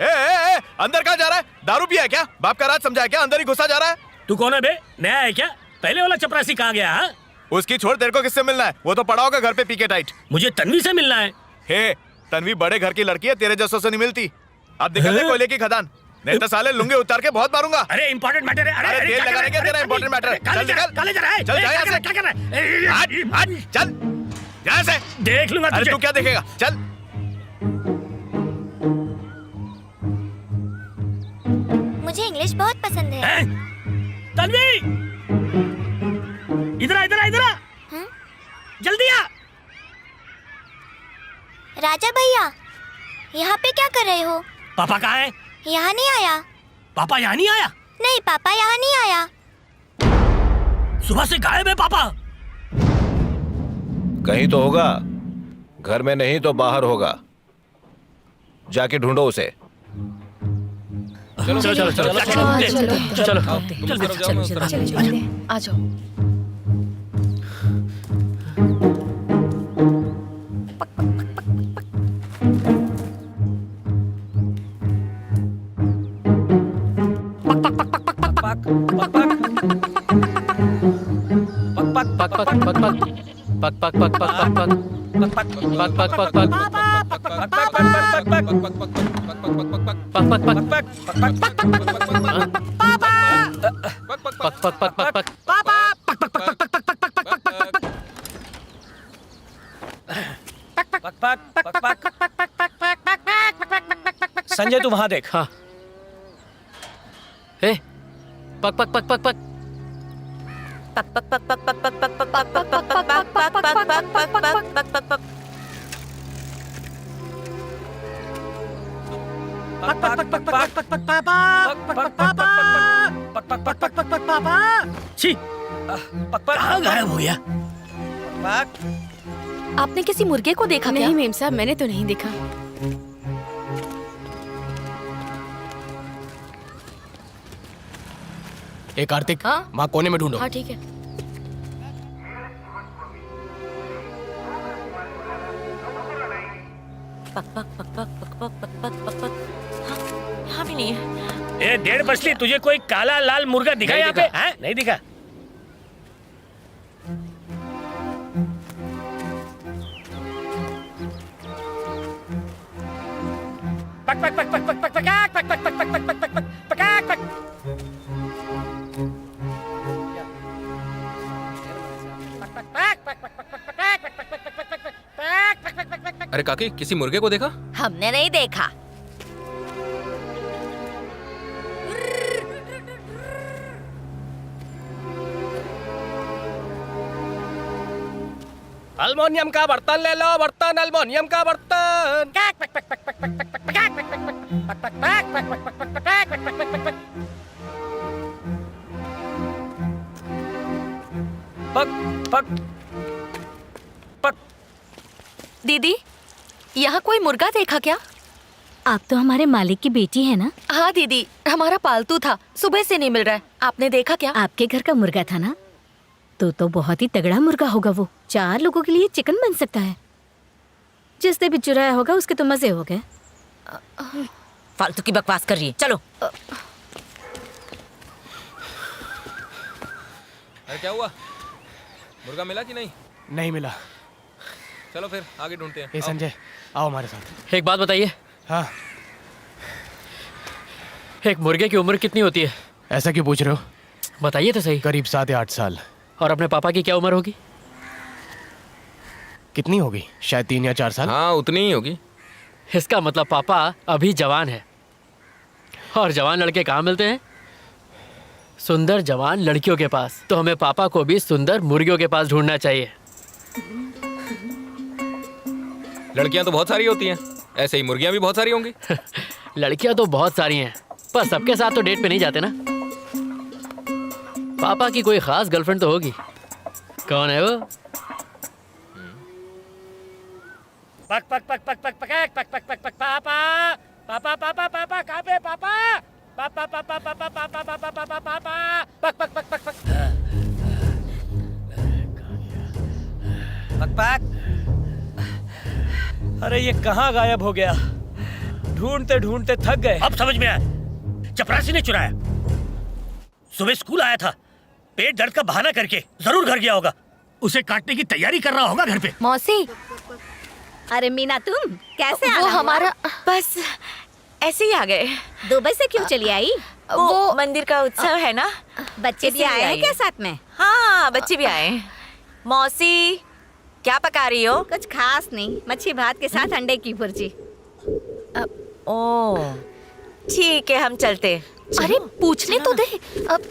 ए, अंदर कहाँ जा रहा है? दारू पिया है क्या? बाप का राज समझा है क्या? अंदर ही घुसा जा रहा है। तू कौन है बे? नया है क्या? पहले वाला चपरासी कहाँ गया? हाँ, उसकी छोड़, तेरे को किससे मिलना है? वो तो पड़ा होगा घर पे पीके टाइट। मुझे तन्वी से मिलना है। हे, तन्वी बड़े घर की लड़की है, तेरे जैसों से नहीं मिलती। अब दिखा दे कोयले की खदान, नहीं तो साले लुंगे उतार के बहुत मारूंगा। अरे इंपॉर्टेंट मैटर है। अरे तेल लगाने के तेरा इंपॉर्टेंट मैटर है। चल निकल, काले जा रहा है। चल जा यहाँ से। क्या कर रहा है? हट, चल यहाँ से। देख लूंगा अरे तुझे। तू क्या देखेगा? चल। मुझे इंग्लिश बहुत पसंद है। तन्वी, इधर आ, इधर आ, इधर आ। जल्दी आ। राजा भैया, यहाँ पे क्या कर रहे हो? पापा कहाँ है? यहाँ नहीं आया। पापा यहाँ नहीं आया? नहीं, पापा यहाँ नहीं आया। सुबह से गायब है पापा। कहीं तो होगा, घर में नहीं तो बाहर होगा। जाके ढूंढो उसे। चलो चलो चलो चलो चलो, आ जाओ। संजय तू वहां देख। हाँ, ए, पक पक पक पक पक कहाँ गायब हो गया? आपने किसी मुर्गे को देखा क्या? नहीं मेम साहब, मैंने तो नहीं देखा। ए कार्तिक, हाँ? माँ कोने में ढूंढो। हाँ ठीक है। यहाँ भी नहीं है। ए 1.5 बजली, तुझे कोई काला लाल मुर्गा दिखा यहाँ पे? हाँ? नहीं दिखा। पक पक पक पक पक पक पक पक पक पक पक पक पक पक पक पक। अरे काकी, किसी मुर्गे को देखा? हमने नहीं देखा। अल्मोनियम का बर्तन ले लो, बर्तन, अल्मोनियम का बर्तन। पक पक पक। दीदी, यहाँ कोई मुर्गा देखा क्या? आप तो हमारे मालिक की बेटी है ना? हाँ दीदी, हमारा पालतू था, सुबह से नहीं मिल रहा है। आपने देखा क्या? आपके घर का मुर्गा था ना? तो बहुत ही तगड़ा मुर्गा होगा वो। 4 लोगों के लिए चिकन बन सकता है। जिसने भी चुराया होगा उसके तो मजे हो गए। फालतू की बकवास कर रही है, चलो। अरे क्या हुआ, मुर्गा मिला कि नहीं? नहीं मिला। चलो फिर आगे ढूंढते हैं। ए संजय, आओ हमारे साथ। एक बात बताइए। हाँ। एक मुर्गे की उम्र कितनी होती है? ऐसा क्यों पूछ रहे हो? बताइए तो सही। करीब 7 या 8 साल। और अपने पापा की क्या उम्र होगी? कितनी होगी? शायद 3 या 4 साल। हाँ उतनी ही होगी। इसका मतलब पापा अभी जवान है। और जवान लड़के कहाँ मिलते हैं? सुंदर जवान लड़कियों के पास। तो हमें पापा को भी सुंदर मुर्गियों के पास ढूंढना चाहिए। लड़कियां तो बहुत सारी होती हैं, ऐसे ही मुर्गियां भी बहुत सारी होंगी। लड़कियां तो बहुत सारी हैं, पर सबके साथ तो डेट पे नहीं जाते ना। पापा की कोई खास गर्लफ्रेंड तो होगी। कौन है वो? पक पक पक पक पक पक पक पक पक पक पापा पापा पापा पापा कहाँ पे पापा पापा पापा पापा पापा पापा पापा पापा पक पक पक पक पक पक पक। अरे ये कहाँ गायब हो गया? ढूंढते ढूंढते थक गए। अब समझ में आया, चपरासी ने चुराया। सुबह स्कूल आया था, पेट दर्द का बहाना करके जरूर घर गया होगा। उसे काटने की तैयारी कर रहा होगा घर पे। मौसी, अरे मीना तुम कैसे वो हमारा बस ऐसे ही आ गए। दुबई से क्यों चली आई? वो मंदिर का उत्सव है ना। बच्चे भी इसलिए आए हैं आई। क्या साथ में? हाँ, बच्चे भी आए। मौसी, क्या पका रही हो? कुछ खास नहीं, मच्छी भात के साथ अंडे की भुर्जी। ओह, ठीक है, हम चलते। अरे पूछने तो दे। अब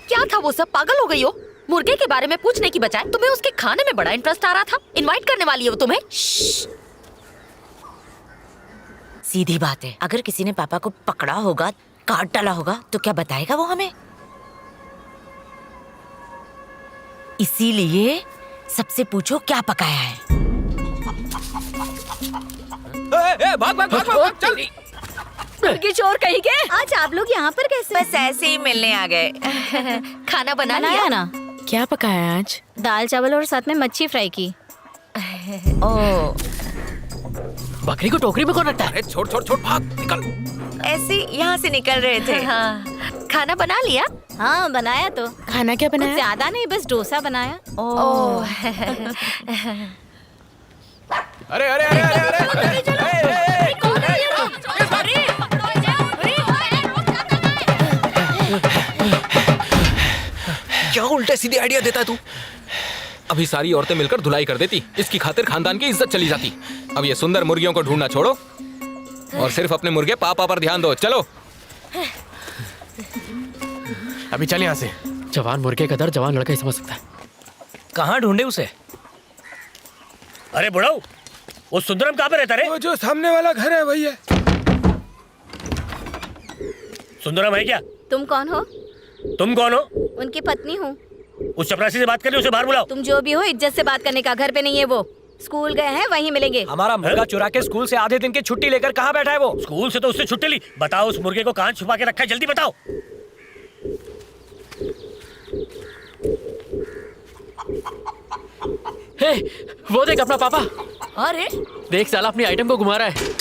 क्या था वो सब? पागल हो गई हो? मुर्गे के बारे में पूछने की बजाय तुम्हें उसके खाने में बड़ा इंटरेस्ट आ रहा था। इनवाइट करने वाली है वो तुम्हें। सीधी बात है, अगर किसी ने पापा को पकड़ा होगा, काट डाला होगा, तो क्या बताएगा वो हमें? इसीलिए सबसे पूछो क्या पकाया है। भाग भाग भाग भाग चल। मुर्गी चोर कहीं के। आज आप लोग यहाँ पर कैसे? बस ऐसे ही मिलने आ गए। खाना बना लिया ना? क्या पकाया आज? दाल चावल और साथ में मच्छी फ्राई की। ओह, बकरी को टोकरी में कौन रखता है? अरे छोड़ छोड़ छोड़, भाग निकल। ऐसे यहाँ से निकल रहे थे। हाँ, खाना बना लिया? हाँ बनाया तो। खाना क्या कुछ ज्यादा नहीं, बस डोसा बनाया। ओह, अरे अरे अरे अरे क्या उल्टे सीधे आइडिया देता है तू? अभी सारी औरतें मिलकर धुलाई कर देती, इसकी खातिर खानदान की इज्जत चली जाती। अब ये सुंदर मुर्गियों को ढूंढना छोड़ो और सिर्फ अपने मुर्गे पापा पर ध्यान दो। चलो अभी चल यहाँ से। जवान मुर्गे का दर्द जवान लड़का ही समझ सकता है। कहाँ ढूंढे उसे? अरे बुढ़ाऊ, वो सुंदरम कहाँ पे रहता रे? वो जो सामने वाला घर है वही है। सुंदरम है क्या? तुम कौन हो? तुम कौन हो? उनकी पत्नी हूँ। उस चपरासी से बात करनी, उसे बाहर बुलाओ। तुम जो भी हो इज्जत से बात करने का। घर पे नहीं है वो, स्कूल गए हैं, वहीं मिलेंगे। हमारा मुर्गा चुरा के स्कूल से आधे दिन की छुट्टी लेकर कहाँ बैठा है वो? स्कूल से तो उससे छुट्टी ली। बताओ उस मुर्गे को कहाँ छुपा के रखा है, जल्दी बताओ। हे, वो देख अपना पापा। अरे देख साला अपनी आइटम को घुमा रहा है।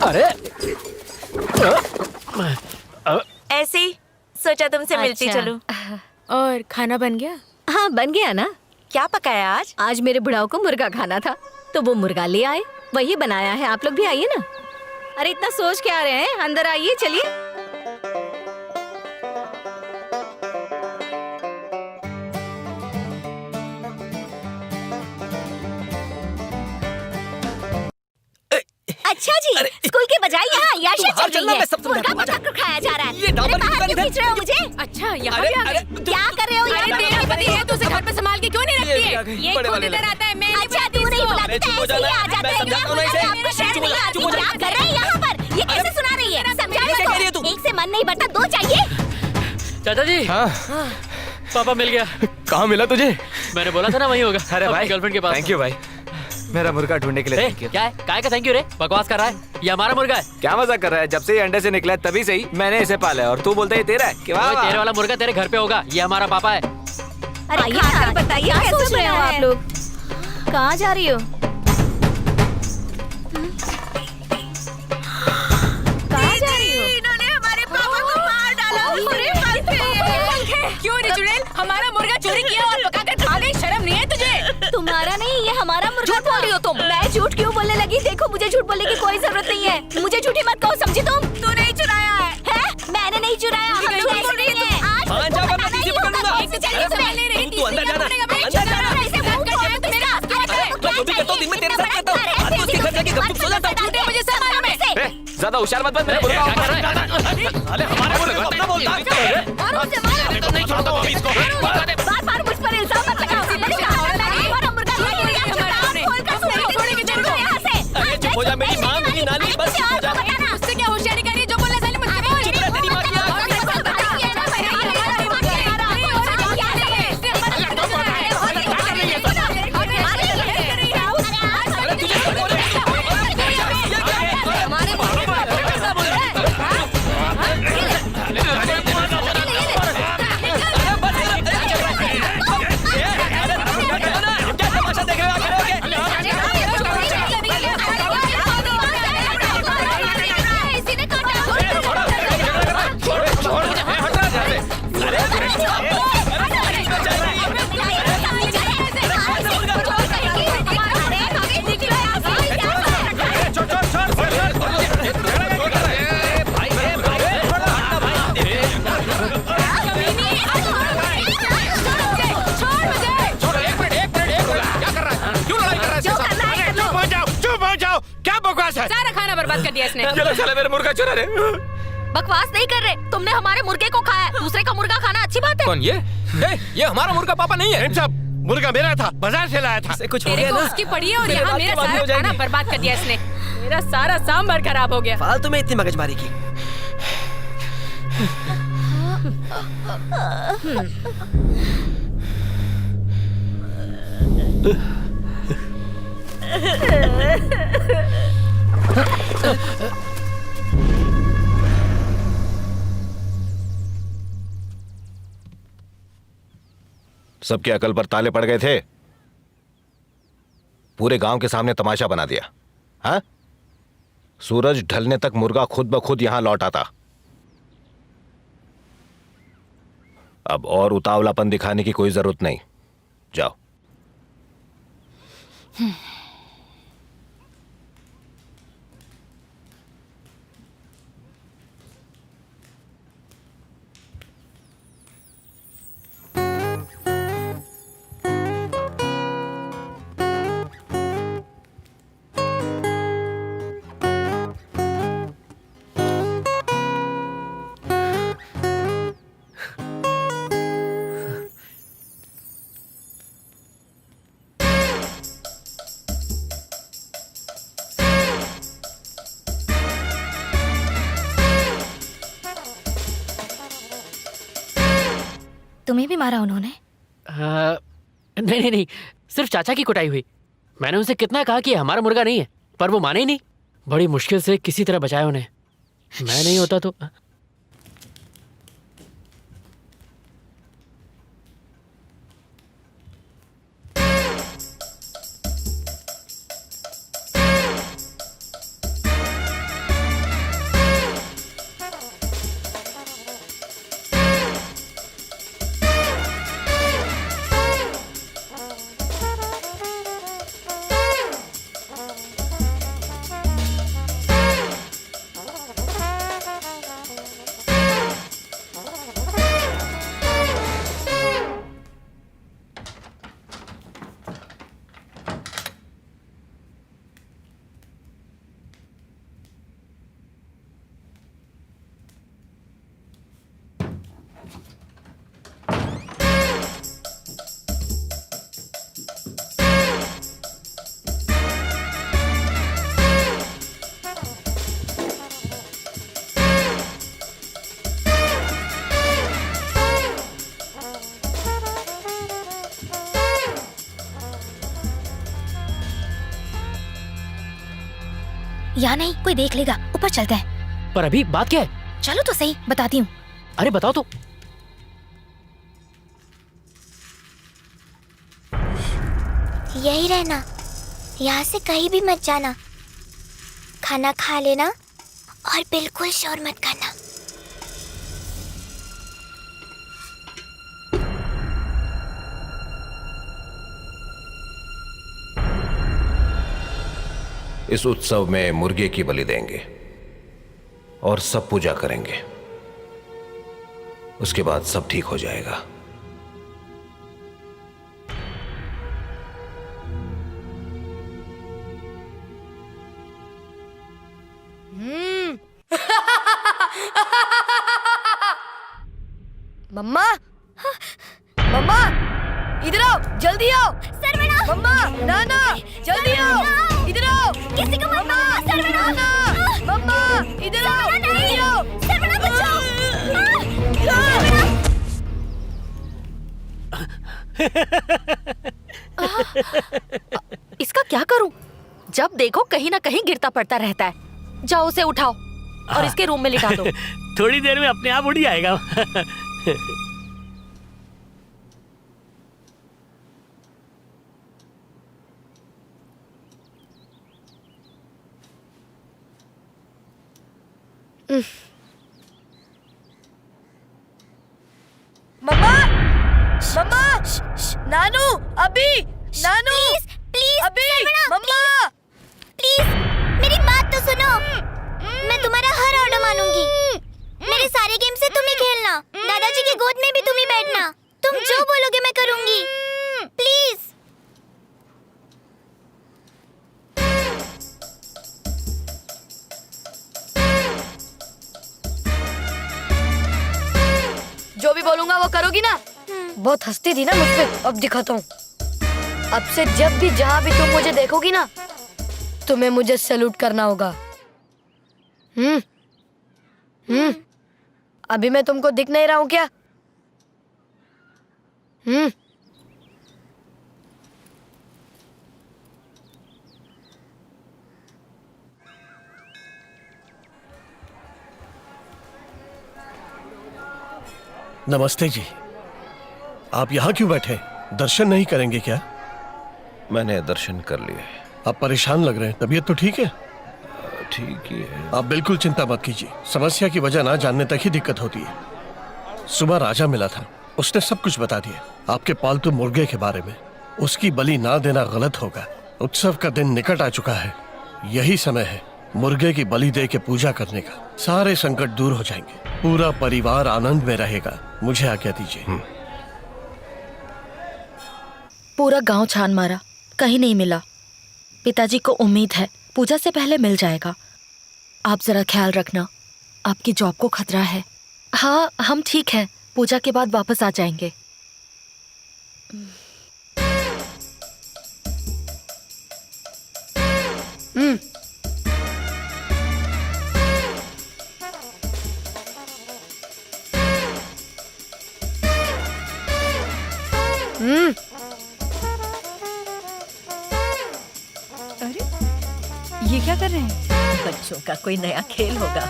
अरे ऐसे ही सोचा तुमसे मिलती अच्छा। चलूं। और खाना बन गया? हाँ बन गया ना। क्या पकाया आज? आज मेरे बुढ़ाओ को मुर्गा खाना था तो वो मुर्गा ले आए, वही बनाया है। आप लोग भी आइए ना। अरे इतना सोच क्या रहे हैं, अंदर आइए, चलिए। अच्छा जी, स्कूल के बजाय यहाँ याशा चल रही है। मुर्गा पकाकर खाया जा रहा है। ये डाबर अरे बाहर क्यों क्यों खींच रहे हो मुझे? अच्छा, यहाँ भी आ गए। क्या कर रहे हो यहाँ पे? मेरा पति है तो उसे घर पे संभाल के क्यों नहीं रखती है? ये खुद इधर आता है, मैं अच्छा तू नहीं बुलाती तो ऐसे ही आ जाते हैं। आपको शर्म नहीं आती? क्या कर रहे हैं यहाँ पर? ये कैसे सुना रही है? समझा इसको। एक से मन नहीं बढ़ता, दो चाहिए। चाचा जी, हाँ, पापा मिल गया। कहाँ मिला तुझे? मैंने बोला था ना वहीं होगा। अरे भाई, गर्लफ्रेंड के पास। थैंक यू भाई, मेरा मुर्गा ढूंढने के लिए ए, थैंक यू। क्या है? काय का थैंक यू रे? बकवास कर रहा है। ये हमारा मुर्गा है। क्या मजाक कर रहा है? जब से ये अंडे से निकला है तभी से ही मैंने इसे पाला है और तू बोलता है ये तेरा है? क्या ओए, तेरे वाला मुर्गा तेरे घर पे होगा। ये हमारा पापा है। अरे खाकर बताइए कैसे सोच रहे हो आप लोग? कहाँ जा रही हो? कहाँ जा रही हो? इन्होंने हमारे पापा को मार डाला। क्यों रे चुड़ैल, हमारा मुर्गा चोरी किया और पका कर खा गई? शर्म नहीं है तुझे? तुम्हारा नहीं, ये हमारा मुर्गा झूठ बोल रही हो तुम। मैं झूठ क्यों बोलने लगी? देखो मुझे झूठ बोलने की कोई जरूरत नहीं है। मुझे झूठी मत कहो, समझी तुम? तू नहीं चुराया है। मैंने नहीं चुराया। हम झूठ बोल रही हैं। हाँ, जाओ, वरना पीछे पकड़ लूंगा। तू अंदर जाना, अंदर जाना। मैं जो भी करता हूँ दिन में तेरे साथ करता हूँ। आज तो उसके घर जाके गपचुप सो जाता हूँ। मुझे सब मालूम है। ज्यादा होशियार मत बन, मेरे मुर्गा ऊपर है। अरे हमारे मुर्गे को अपना बोलता है। और उसे मारो। नहीं छोड़ता हूँ अभी इसको। बार-बार मुझ पर इल्जाम मत लगाओ। हमारा मुर्गा खोल कर सुनो। यहाँ से। अरे चुप हो जा मेरी माँ, मेरी नानी, बस चुप हो जा। उससे क्या होशियारी करी? जो बोलना चाहिए मुझसे बोल। चुप रह, तेरी माँ की आँख। सारा खाना बर्बाद कर दिया इसने। चलो चलो, मेरे मुर्गा चुरा रहे। बकुवास नहीं कर रहे, तुमने हमारे मुर्गे को खाया। दूसरे का मुर्गा खाना अच्छी बात है? कौन ये? ये हमारा मुर्गा पापा नहीं है। मुर्गा मेरा था, बाजार से लाया था। कुछ हो तेरे गया को ना? उसकी पड़ी है और मेरे यहाँ बात मेरा के बाद भी सारा हो जाएगी। खाना बर्बाद कर दिया इसने। मेरा सारा सांभर खराब हो गया। फालतू में इतनी मगजमारी की। सबके अकल पर ताले पड़ गए थे। पूरे गांव के सामने तमाशा बना दिया। हाँ, सूरज ढलने तक मुर्गा खुद ब खुद यहां लौट आता। अब और उतावलापन दिखाने की कोई जरूरत नहीं। जाओ। तुम्हें भी मारा उन्होंने? नहीं नहीं नहीं, सिर्फ चाचा की कुटाई हुई। मैंने उनसे कितना कहा कि हमारा मुर्गा नहीं है, पर वो माने ही नहीं। बड़ी मुश्किल से किसी तरह बचाया उन्हें। मैं नहीं होता तो। यहाँ नहीं, कोई देख लेगा। ऊपर चलते हैं। पर अभी बात क्या है? चलो तो सही, बताती हूँ। अरे बताओ तो। यही रहना, यहाँ से कहीं भी मत जाना। खाना खा लेना और बिल्कुल शोर मत करना। इस उत्सव में मुर्गे की बलि देंगे और सब पूजा करेंगे। उसके बाद सब ठीक हो जाएगा। मम्मा, मम्मा, इधर आओ, जल्दी आओ। सर्वनाश! मम्मा, नाना, जल्दी आओ, इधर आओ। किसी को मत मारो, सर्वनाश! नाना, मम्मा, इधर आओ, जल्दी आओ। सर्वनाश, बचाओ! इसका क्या करूं? जब देखो कहीं ना कहीं गिरता पड़ता रहता है। जाओ उसे उठाओ और इसके रूम में लिटा दो। थोड़ी देर में अपने आप उड़ जाएगा। मम्मा, मम्मा, नानू, अभी, नानू, प्लीज, अभी, सर्वनाश, मम्मा, प्लीज, मेरी बात तो सुनो। मैं तुम्हारा हर ऑर्डर मानूंगी। मेरे सारे गेम से तुम ही खेलना, दादाजी की गोद में भी तुम ही बैठना। तुम जो बोलोगे मैं करूंगी। प्लीज। जो भी बोलूंगा वो करोगी ना? बहुत हंसती थी ना मुझ पे, अब दिखाता हूँ। अब से जब भी जहाँ भी तुम मुझे देखोगी ना, तुम्हें मुझे सैल्यूट करना होगा। अभी मैं तुमको दिख नहीं रहा हूँ क्या? नमस्ते जी, आप यहाँ क्यों बैठे? दर्शन नहीं करेंगे क्या? मैंने दर्शन कर लिए। आप परेशान लग रहे हैं, तबीयत तो ठीक है? ठीक ही है। आप बिल्कुल चिंता मत कीजिए, समस्या की वजह ना जानने तक ही दिक्कत होती है। सुबह राजा मिला था, उसने सब कुछ बता दिया आपके पालतू मुर्गे के बारे में। उसकी बलि ना देना गलत होगा। उत्सव का दिन निकट आ चुका है, यही समय है मुर्गे की बलि दे के पूजा करने का। सारे संकट दूर हो जाएंगे, पूरा परिवार आनंद में रहेगा। मुझे आज्ञा दीजिए। पूरा गांव छान मारा, कहीं नहीं मिला। पिताजी को उम्मीद है पूजा से पहले मिल जाएगा। आप जरा ख्याल रखना, आपकी जॉब को खतरा है। हाँ, हम ठीक हैं, पूजा के बाद वापस आ जाएंगे। ये क्या कर रहे हैं? बच्चों का कोई नया खेल होगा।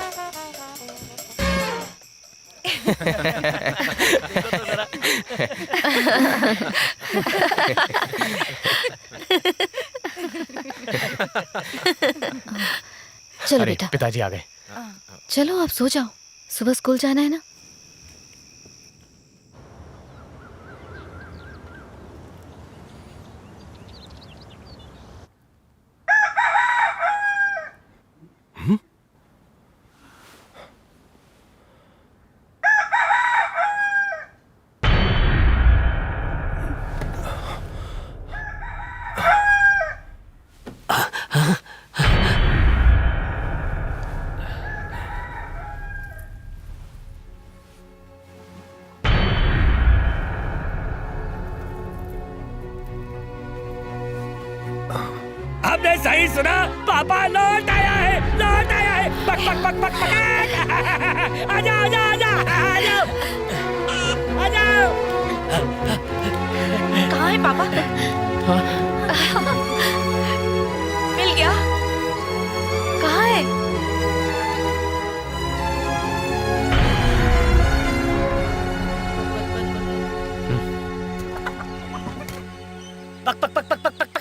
चलो बेटा, पिताजी आ गए। चलो आप सो जाओ, सुबह स्कूल जाना है ना। आपने सही सुना, पापा लौट आया है, लौट आया है। पक पक पक पक पक। आजा आजा आजा आजा आजा। कहाँ है पापा? मिल गया? कहाँ है? पक पक पक पक पक पक।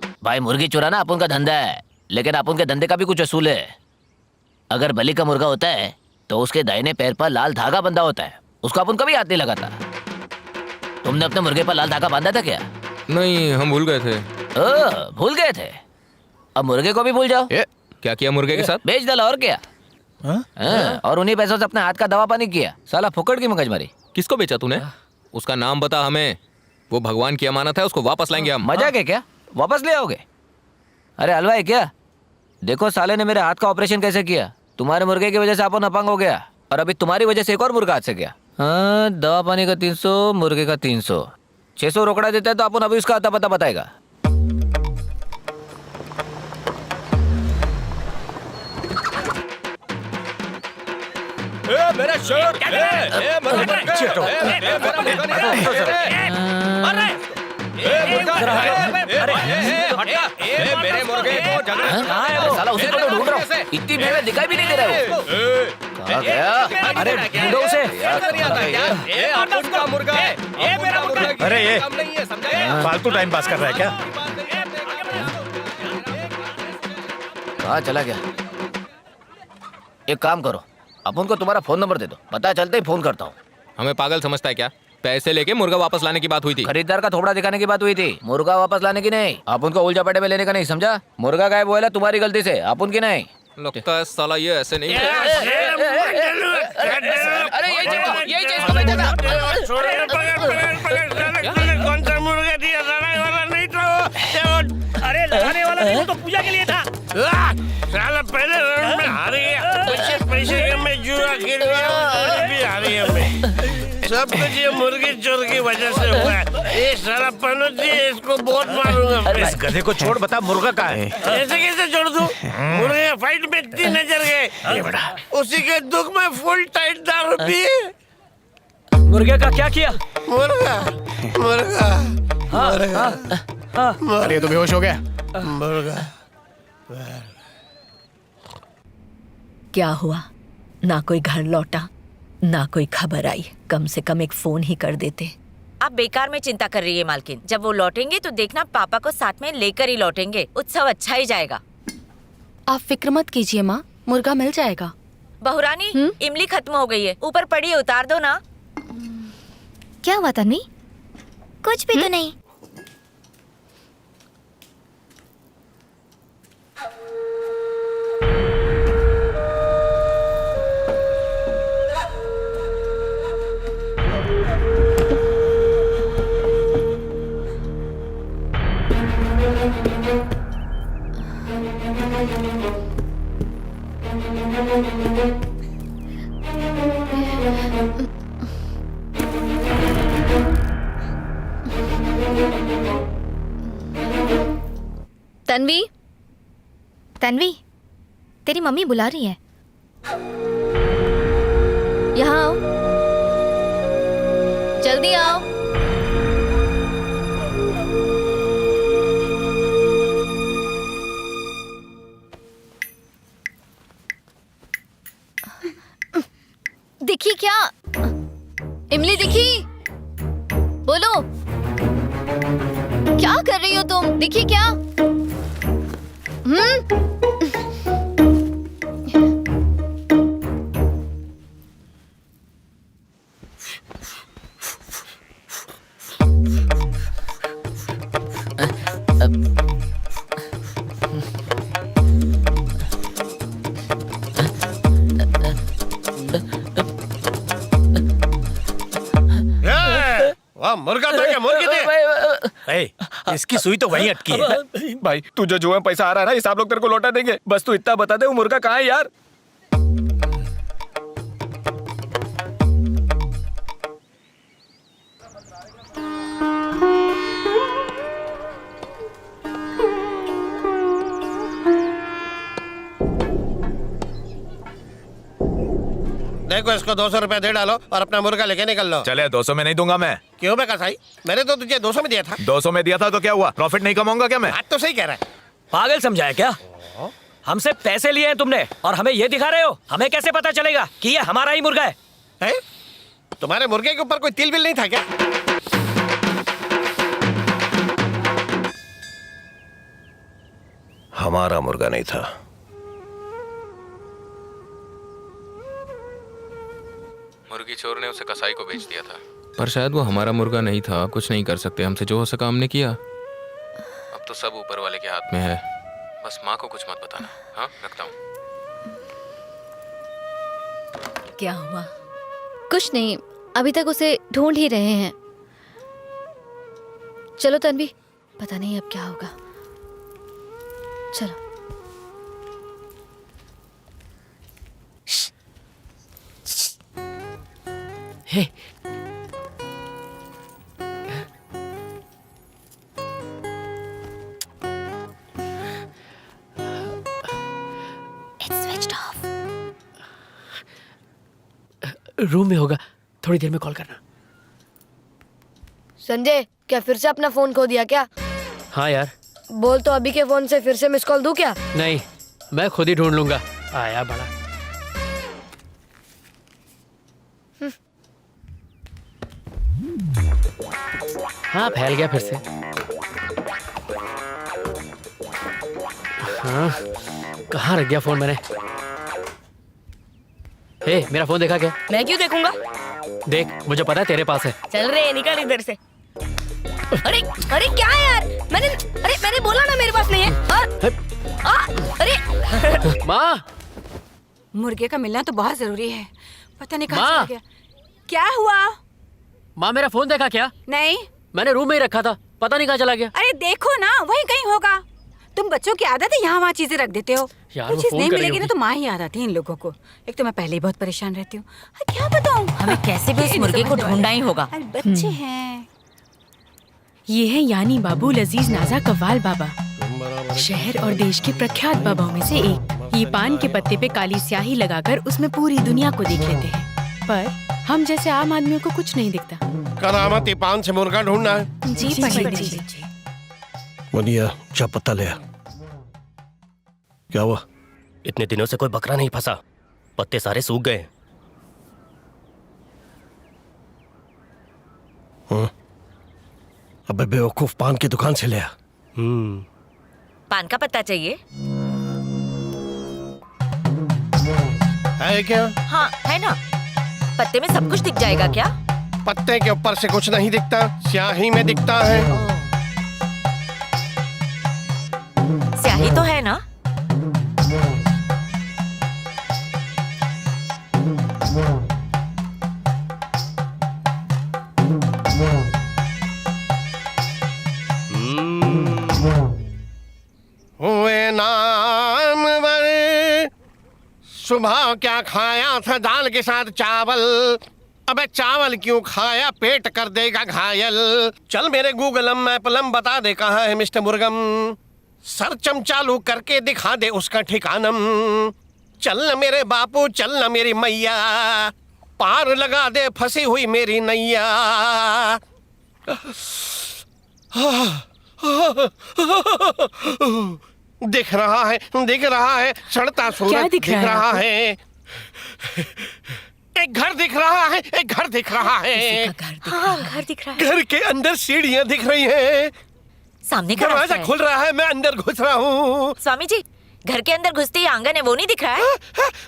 भाई मुर्गी चुराना अपन का धंधा है, लेकिन अपन के धंधे का भी कुछ असूल है। अगर बलि का मुर्गा होता है तो उसके दाहिने पैर पर लाल धागा बंधा होता है, उसको अपन कभी हाथ नहीं लगाता। तुमने अपने मुर्गे पर लाल धागा बांधा था क्या? नहीं, हम भूल गए थे। भूल गए थे? अब मुर्गे को भी भूल जाओ। क्या किया मुर्गे के साथ? बेच डाला और क्या। और उन्हीं पैसों से अपने हाथ का दवा पानी किया। साला फुकड़ की मगजमारी। किसको बेचा तूने? उसका नाम बता हमें। वो भगवान की अमानत है, उसको वापस लाएंगे हम। मजाक है क्या? वापस ले आओगे? अरे हलवा है क्या? देखो साले ने मेरे हाथ का ऑपरेशन कैसे किया। तुम्हारे मुर्गे की वजह से अपन अपंग हो गया, और अभी तुम्हारी वजह से एक और मुर्गा हाथ से गया। हाँ, दवा पानी का 300, मुर्गे का 300, 600 रोकड़ा देता है तो अपन अभी उसका आता पता बताएगा। मेरा शर्ट! मेरे मुर्गे को कहाँ है वो? साला उसी को तो ढूंढ रहा हूँ। इतनी देर में दिखाई भी नहीं दे रहा है वो। कहाँ गया? अरे ढूंढो उसे। मुर्गा है। अरे ये फालतू टाइम पास कर रहा है क्या? कहाँ चला गया? एक काम करो, अपन को तुम्हारा फोन नंबर दे दो, पता चलते ही फोन करता हूँ। हमें पागल समझता है क्या? पैसे लेके मुर्गा वापस लाने की बात हुई थी। खरीदार का थोबड़ा दिखाने की बात हुई थी, मुर्गा वापस लाने की नहीं। आप उनको उल्टा पटे में लेने का नहीं, समझा? मुर्गा गायब हुआ है तुम्हारी गलती से, आप उनकी नहीं। लगता है साला ये ऐसे नहीं। अरे यही चीज को मैं देता। कौन सा मुर्गा दिया? लड़ाई वाला नहीं तो। अरे लड़ाने वाला नहीं, वो तो पूजा के लिए था। साला पहले राउंड में हार गया, पैसे के मैं जुआ खेल लिया, और भी हार गया मैं। सब कुछ ये मुर्गी चोर की वजह से हुआ है। ये साला पनौती है, इसको बहुत मारूंगा। इस गधे को छोड़, बता मुर्गा कहाँ है? ऐसे कैसे छोड़ दूं? मुर्गे फाइट में 3 नजर गए, उसी के दुख में फुल टाइट दारू पी। मुर्गे का क्या किया? मुर्गा मुर्गा अरे ये तो बेहोश हो गया। मुर्गा। क्या हुआ? ना कोई घर लौटा, ना कोई खबर आई। कम से कम एक फोन ही कर देते। आप बेकार में चिंता कर रही है मालकिन। जब वो लौटेंगे तो देखना पापा को साथ में लेकर ही लौटेंगे। उत्सव अच्छा ही जाएगा। आप फिक्र मत कीजिए माँ, मुर्गा मिल जाएगा। बहुरानी, इमली खत्म हो गई है, ऊपर पड़ी है, उतार दो ना। क्या हुआ तन्वी? कुछ भी तो नहीं। तन्वी, तन्वी, तेरी मम्मी बुला रही है। यहाँ आओ, जल्दी आओ। दिखी क्या? इमली दिखी? बोलो, क्या कर रही हो तुम? दिखी क्या? वाह, मुर्गा था क्या? मुर्गी थे। इसकी सुई तो वहीं अटकी है। भाई तुझे जो है पैसा आ रहा है ना, ये सब लोग तेरे को लौटा देंगे। बस तू इतना बता दे वो मुर्गा कहाँ है यार। देखो इसको 200 रुपया दे डालो और अपना मुर्गा लेके निकल लो। चले 200 में नहीं दूंगा मैं। क्यों बे कसाई? मैंने तो तुझे 200 में दिया था। 200 में दिया था तो क्या हुआ? प्रॉफिट नहीं कमाऊंगा क्या मैं? बात तो सही कह रहा है। पागल समझाया क्या? हमसे पैसे लिए हैं तुमने और हमें ये दिखा रहे हो? हमें कैसे पता चलेगा कि ये हमारा ही मुर्गा है? तुम्हारे मुर्गे के ऊपर कोई तिल बिल नहीं था क्या? हमारा मुर्गा नहीं था। मुर्गी चोर ने उसे कसाई को बेच दिया था, पर शायद वो हमारा मुर्गा नहीं था। कुछ नहीं कर सकते, हमसे जो हो सका हमने किया। अब तो सब ऊपर वाले के हाथ में है। बस माँ को कुछ मत बताना। हाँ, रखता हूँ। क्या हुआ? कुछ नहीं, अभी तक उसे ढूंढ ही रहे हैं। चलो तन्वी, पता नहीं अब क्या होगा। चलो। हे, रूम में होगा, थोड़ी देर में कॉल करना। संजय, क्या फिर से अपना फोन खो दिया क्या? हाँ यार। बोल तो अभी के फोन से फिर से मिस कॉल दूं क्या? नहीं, मैं खुद ही ढूंढ लूंगा। आया बड़ा। हाँ, फैल गया फिर से। हाँ, कहाँ रख दिया फोन मैंने? हे, मेरा फोन देखा क्या? मैं क्यों देखूंगा? देख, मुझे पता है तेरे पास है। चल रे, निकल इधर से। अरे अरे क्या है यार? मैंने बोला ना मेरे पास नहीं है। अरे माँ, मुर्गे का मिलना तो बहुत जरूरी है। पता नहीं माँ! कहाँ चला गया। क्या हुआ? माँ, मेरा फोन देखा क्या? नहीं। मैंने रूम में ही रखा था, पता नहीं कहाँ चला गया। अरे देखो ना, वहीं कहीं होगा। तुम बच्चों की आदत है यहाँ वहाँ चीजें रख देते हो। यार, कुछ वो चीज फोन नहीं कर रही मिलेगी ना होगी। तो माँ ही याद आती है इन लोगों को। एक तो मैं पहले ही बहुत परेशान रहती हूँ। क्या बताऊँ? हमें कैसे भी उस मुर्गे को ढूंढना ही होगा। अरे बच्चे हैं। ये है यानी बाबू लजीज नाजा कव्वाल बाबा, शहर और देश के प्रख्यात बाबाओं में से एक। ये पान के पत्ते पे काली स्याही लगाकर उसमें पूरी दुनिया को देख लेते हैं, पर हम जैसे आम आदमियों को कुछ नहीं दिखता। करामती पान से मुर्गा ढूंढना है। जी पंडित जी। मुनिया, जा पता ले। क्या हुआ? इतने दिनों से कोई बकरा नहीं फंसा, पत्ते सारे सूख गए। अबे बेवकूफ, पान की दुकान से ले आ। पान का पत्ता चाहिए? है क्या? हाँ है ना। पत्ते में सब कुछ दिख जाएगा क्या? पत्ते के ऊपर से कुछ नहीं दिखता, स्याही में दिखता है। स्याही तो है ना। हुए नामवर, सुबह क्या खाया था? दाल के साथ चावल। अबे चावल क्यों खाया? पेट कर देगा घायल। चल मेरे गूगल मैपलम बता दे कहाँ है मिस्टर मुर्गम। सर्चम चालू करके दिखा दे उसका ठिकानम। चल न मेरे बापू, चल न मेरी मैया, पार लगा दे फंसी हुई मेरी नैया। दिख रहा है चढ़ता सूरज दिख रहा है। एक घर दिख रहा है, एक घर दिख रहा है। हाँ, घर दिख रहा है। घर के अंदर सीढ़ियाँ दिख रही हैं। सामने का रास्ता दरवाजा है। खुल रहा है, मैं अंदर घुस रहा हूँ। स्वामी जी, घर के अंदर घुसते ही आंगन है, वो नहीं दिख रहा है?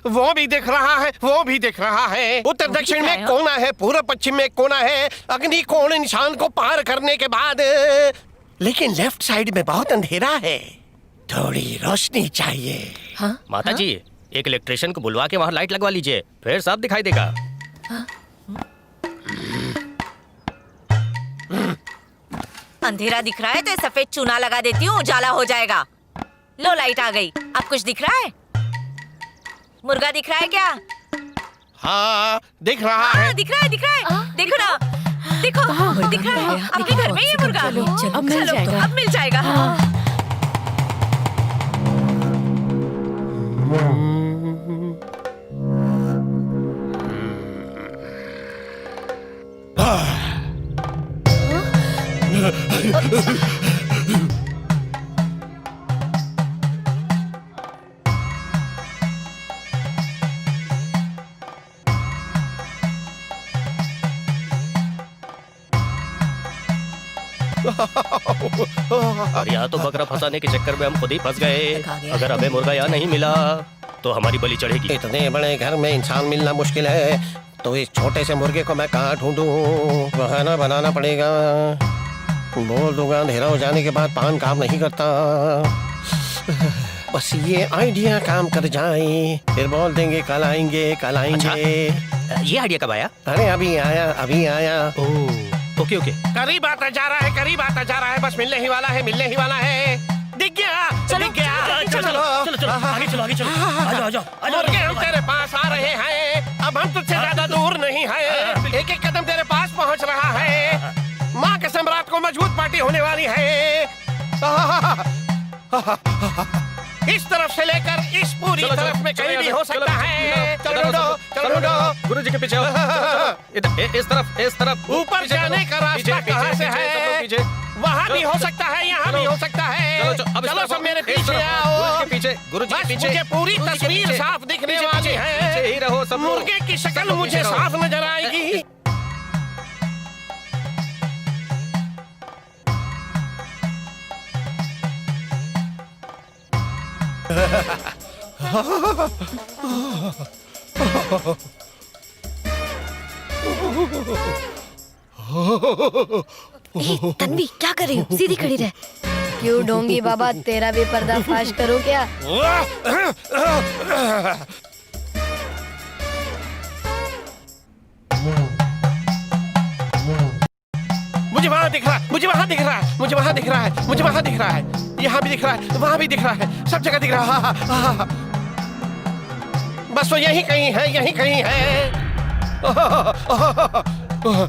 वो भी दिख रहा है, वो भी दिख रहा है। उत्तर दक्षिण में कोना है, पूर्व पश्चिम में कोना है। अग्नि कोण निशान को पार करने के बाद, लेकिन लेफ्ट साइड में बहुत अंधेरा है, थोड़ी रोशनी चाहिए। हाँ? माता जी, एक इलेक्ट्रिशियन को बुलवा के वहाँ लाइट लगवा लीजिए, फिर सब दिखाई देगा। अंधेरा दिख रहा है तो सफेद चूना लगा देती हूँ, उजाला हो जाएगा। लो लाइट आ गई। अब कुछ दिख रहा है? मुर्गा दिख रहा है क्या? हाँ दिख रहा है। दिख रहा है, दिख रहा है। देखो ना, देखो दिख रहा है। आपके घर में ये मुर्गा। अब मिल जाएगा। अब मिल जाएगा। और यहाँ तो बकरा फंसाने के चक्कर में हम खुद ही फंस गए। अगर हमें मुर्गा यहाँ नहीं मिला तो हमारी बलि चढ़ेगी। इतने बड़े घर में इंसान मिलना मुश्किल है, तो इस छोटे से मुर्गे को मैं कहाँ ढूंढूं? बहाना बनाना पड़ेगा। बोल दूंगा अंधेरा हो जाने के बाद पान काम नहीं करता। बस ये आइडिया काम कर जाए, फिर बोल देंगे कल आएंगे कल आएंगे। अच्छा, ये आइडिया कब आया? अरे अभी आया अभी आया। ओके ओके, करीब आता जा रहा है, करीब आता जा रहा है, बस मिलने ही वाला है, मिलने ही वाला है। दिख गया, दिख गया। चलो चलो चलो, आगे चलो आगे चलो, आ जाओ आ जाओ। मुर्गे हम तेरे पास आ रहे हैं, अब हम तुझसे ज्यादा दूर नहीं हैं। एक एक कदम तेरे पास पहुंच रहा है। माँ कसम रात को मजबूत पार्टी होने वाली है। इस तरफ से लेकर इस पूरी तरफ में कहीं भी हो सकता है। चलो ढूंढो, गुरुजी के पीछे इस तरफ ऊपर जाने का रास्ता कहाँ से है? वहाँ भी हो सकता है, यहाँ भी हो सकता है। चलो सब मेरे पीछे आओ। गुरुजी के पीछे। मुझे पूरी तस्वीर साफ दिखने वाली है। ही रहो सब। मुर्गे की शक्ल मुझे साफ नजर आएगी। तन्वी क्या कर रही हो? सीधी खड़ी रह। क्यों ढोंगी बाबा, तेरा भी पर्दाफाश करूं क्या? मुझे वहाँ दिख रहा है, मुझे वहाँ दिख रहा है, मुझे वहाँ दिख रहा है, मुझे वहाँ दिख रहा है, यहाँ भी दिख रहा है, वहाँ भी दिख रहा है, सब जगह दिख रहा है। बस वो यही कहीं है, यही कहीं है।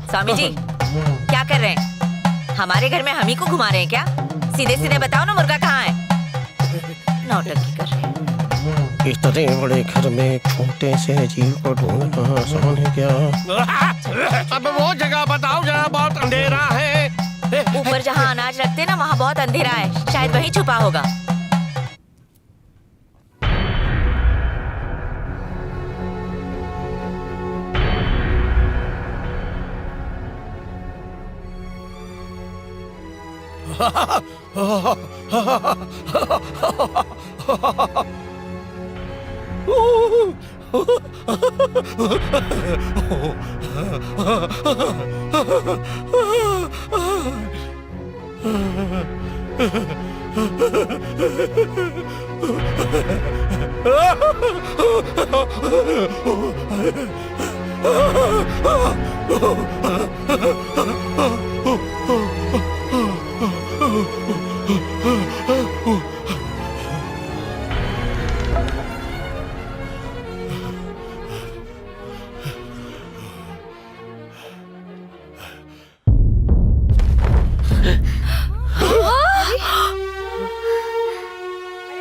स्वामी जी क्या कर रहे हैं? हमारे घर में हम ही को घुमा रहे हैं क्या? सीधे सीधे बताओ ना, मुर्गा कहाँ है? नौटंकी कर रहे हैं। इतने बड़े घर में छोटे से जीव को ढूंढना आसान है क्या? अब वो जगह बताओ जहाँ बहुत अंधेरा है। ऊपर जहाँ अनाज रखते ना वहाँ बहुत अंधेरा है, शायद वहीं छुपा होगा।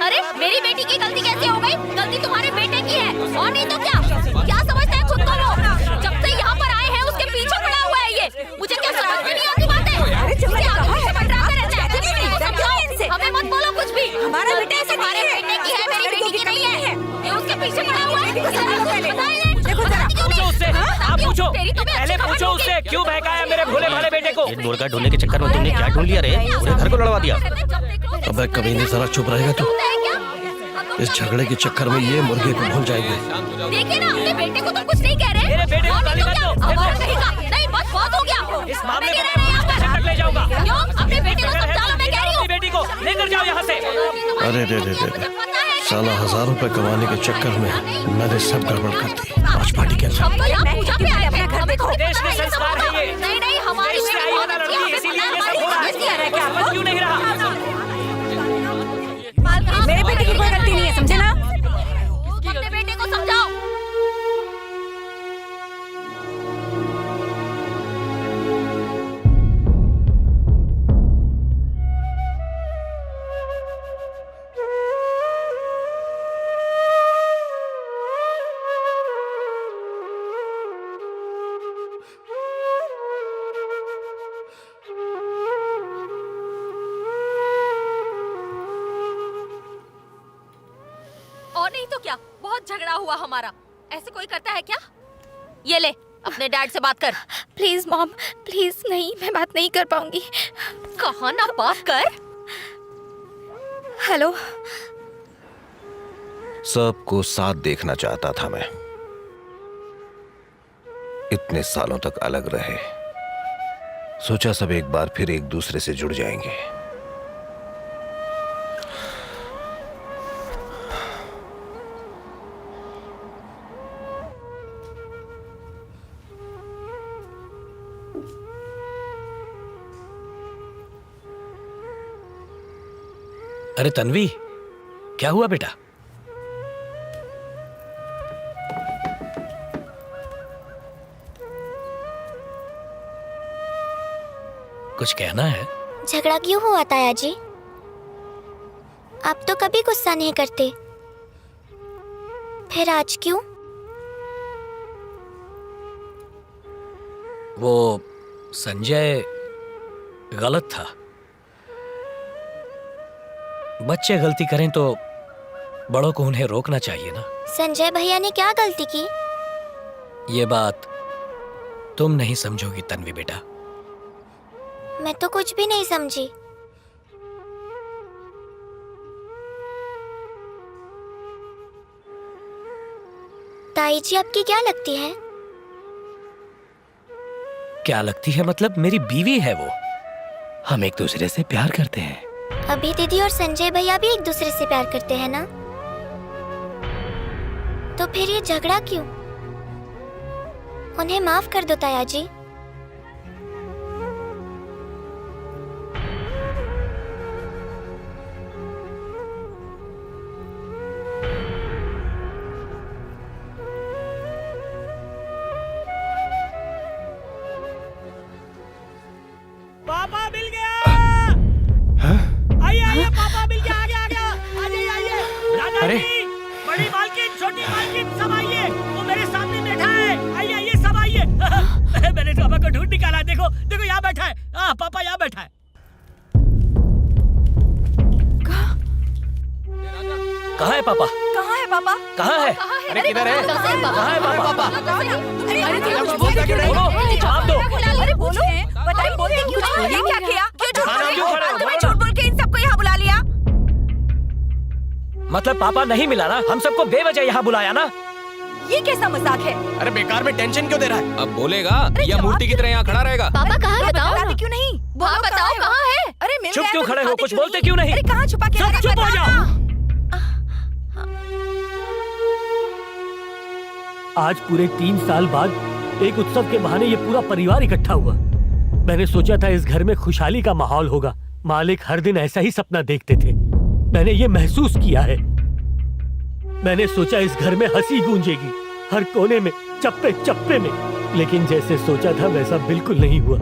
अरे मेरी बेटी की गलती कैसे हो गई? गलती तुम्हारे बेटे की है और नहीं तो क्या? क्या समझते हैं खुद को वो? जब से यहाँ पर आए हैं उसके पीछे पड़ा हुआ है ये। मुझे क्या समझ में नहीं आती बातें? हमें मत बोलो कुछ भी। हमारा बेटा ऐसे तुम्हारे बेटे की है, मेरी बेटी की नहीं है। ये उसके पीछे पड़ा हुआ है। देखो जरा, पूछो उससे, आप पूछो, पहले पूछो उससे क्यों बहकाया मेरे भोले भाले बेटे को। एक मुर्गा ढूंढने के चक्कर में तुमने क्या ढूंढ लिया रे? पूरे घर को लड़वा दिया। अबे कभी नहीं, जरा चुप रहेगा तू। इस झगड़े के चक्कर में ये मुर्गे को भूल जाएंगे। देखिए ना, अपने बेटे को तुम कुछ नहीं कह रहे। मेरे बेटे को गाली मत दो। नहीं बस बहुत हो गया। इस मामले को मैं तक ले जाऊंगा। क्यों? अपने बेटे को समझा लो, मैं कह रही हूँ। बेटी को लेकर जाओ यहाँ से। अरे रे साला 1000 रुपए कमाने के चक्कर में मैंने सब गड़बड़ कर दी। आज पार्टी कैंसिल। हम तो यहाँ पूजा पे आए अपने घर देखो। देश में संस्कार है ये। नहीं हमारी देश से आई वाला लड़की, इसीलिए ये सब हो रहा है। समझ क्यों नहीं रहा? मेरे बेटे की कोई गलती नहीं है, समझे ना? अपने बेटे को समझाओ। और नहीं तो क्या, बहुत झगड़ा हुआ हमारा। ऐसे कोई करता है क्या? ये ले, अपने डैड से बात कर। Please mom, please. नहीं, मैं बात नहीं कर पाऊंगी। कहा ना बात कर। हेलो। सबको साथ देखना चाहता था मैं। इतने सालों तक अलग रहे, सोचा सब एक बार फिर एक दूसरे से जुड़ जाएंगे। अरे तन्वी, क्या हुआ बेटा? कुछ कहना है? झगड़ा क्यों हुआ ताया जी? आप तो कभी गुस्सा नहीं करते, फिर आज क्यों? वो संजय गलत था। बच्चे गलती करें तो बड़ों को उन्हें रोकना चाहिए ना। संजय भैया ने क्या गलती की? ये बात तुम नहीं समझोगी तन्वी बेटा। मैं तो कुछ भी नहीं समझी। ताई जी आपकी क्या लगती है? क्या लगती है मतलब? मेरी बीवी है वो। हम एक दूसरे से प्यार करते हैं। अभी दीदी और संजय भैया भी एक दूसरे से प्यार करते हैं ना, तो फिर ये झगड़ा क्यों? उन्हें माफ कर दो ताया जी। पापा मिल गया। आइए आइए, पापा मिल गया। आ गया आ गया। आ जाइए आइए। दादाजी, बड़ी मालकिन, छोटी मालकिन, सब आइए। वो मेरे सामने बैठा है। आइए आइए सब आइए। मैंने पापा को ढूंढ निकाला। देखो देखो, यहाँ बैठा है। हाँ, पापा यहाँ बैठा है। कहाँ है पापा? कहाँ है पापा? कहाँ है? अरे किधर है? कहाँ है पापा? अरे कुछ बोलते क्यों नहीं? जवाब दो। अरे बोलो, बताइए, बोलते क्यों? ये क्या किया? क्यों झूठ क्यों खड़े हो? तुम्हें झूठ बोल के इन सबको यहाँ बुला लिया? मतलब पापा नहीं मिला ना? हम सबको बेवजह यहाँ बुलाया ना? ये कैसा मजाक है? अरे बेकार में टेंशन क्यों दे रहा है? अब बोलेगा या मूर्ति की तरह यहाँ खड़ा रहेगा? पापा कहाँ है बताओ ना। क्यों नहीं? हाँ बताओ कहाँ है? अरे मिल चुप गया क्यों तो खड़े हो? दिखाते कुछ बोलते क्यों नहीं? अरे कहाँ छुपा के? अरे चुप हो बता जाओ। ना। आज पूरे 3 साल बाद एक उत्सव के बहाने ये पूरा परिवार इकट्ठा हुआ। मैंने सोचा था इस घर में खुशहाली का माहौल होगा। मालिक हर दिन ऐसा ही सपना देखते थे। मैंने ये महसूस किया है। मैंने सोचा इस घर में हंसी गूंजेगी, हर कोने में, चप्पे चप्पे में। लेकिन जैसे सोचा था वैसा बिल्कुल नहीं हुआ।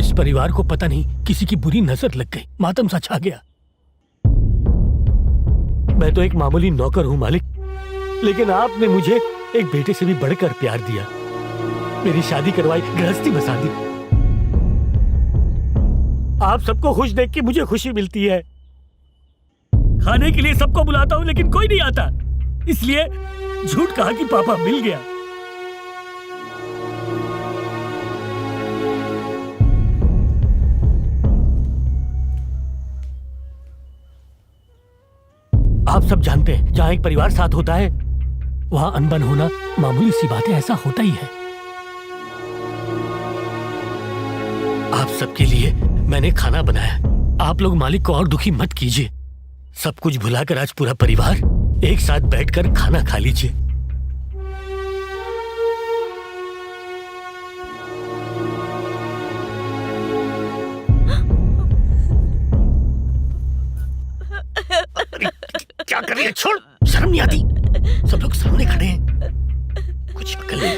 इस परिवार को पता नहीं किसी की बुरी नजर लग गई, मातम सा छा गया। मैं तो एक मामूली नौकर हूँ मालिक, लेकिन आपने मुझे एक बेटे से भी बढ़कर प्यार दिया। मेरी शादी करवाई, गृहस्थी बसा दी। आप सबको खुश देख के मुझे खुशी मिलती है। खाने के लिए सबको बुलाता हूँ लेकिन कोई नहीं आता, इसलिए झूठ कहा कि पापा मिल गया। आप सब जानते हैं जहाँ एक परिवार साथ होता है वहाँ अनबन होना मामूली सी बात है, ऐसा होता ही है। आप सबके लिए मैंने खाना बनाया। आप लोग मालिक को और दुखी मत कीजिए। सब कुछ भुलाकर आज पूरा परिवार एक साथ बैठकर खाना खा लीजिए। क्या कर रही है? छोड़, शर्म नहीं आती? सब लोग सामने खड़े हैं, कुछ अकल नहीं।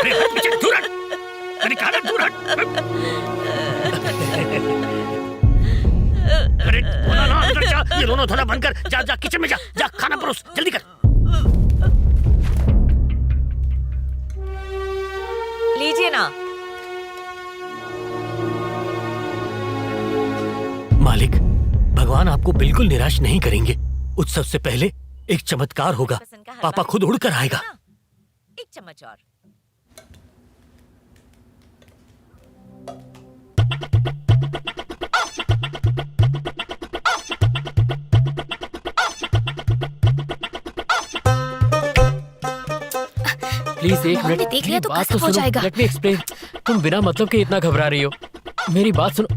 अरे हट पीछे, दूर हट। मैंने कहा ना दूर हट। अरे बोला ना अंदर जा। ये रोना धोना बंद कर। जा जा किचन में जा, जा खाना परोस, जल्दी कर। लीजिए ना। मालिक, भगवान आपको बिल्कुल निराश नहीं करेंगे। उत्सव से पहले एक चमत्कार होगा। पापा खुद उड़कर आएगा। एक चम्मच और। प्लीज एक हमने मिनट देख लिया मेरी तो बात कैसे तो हो सुनो। जाएगा? Let me explain. तुम बिना मतलब के इतना घबरा रही हो, मेरी बात सुनो।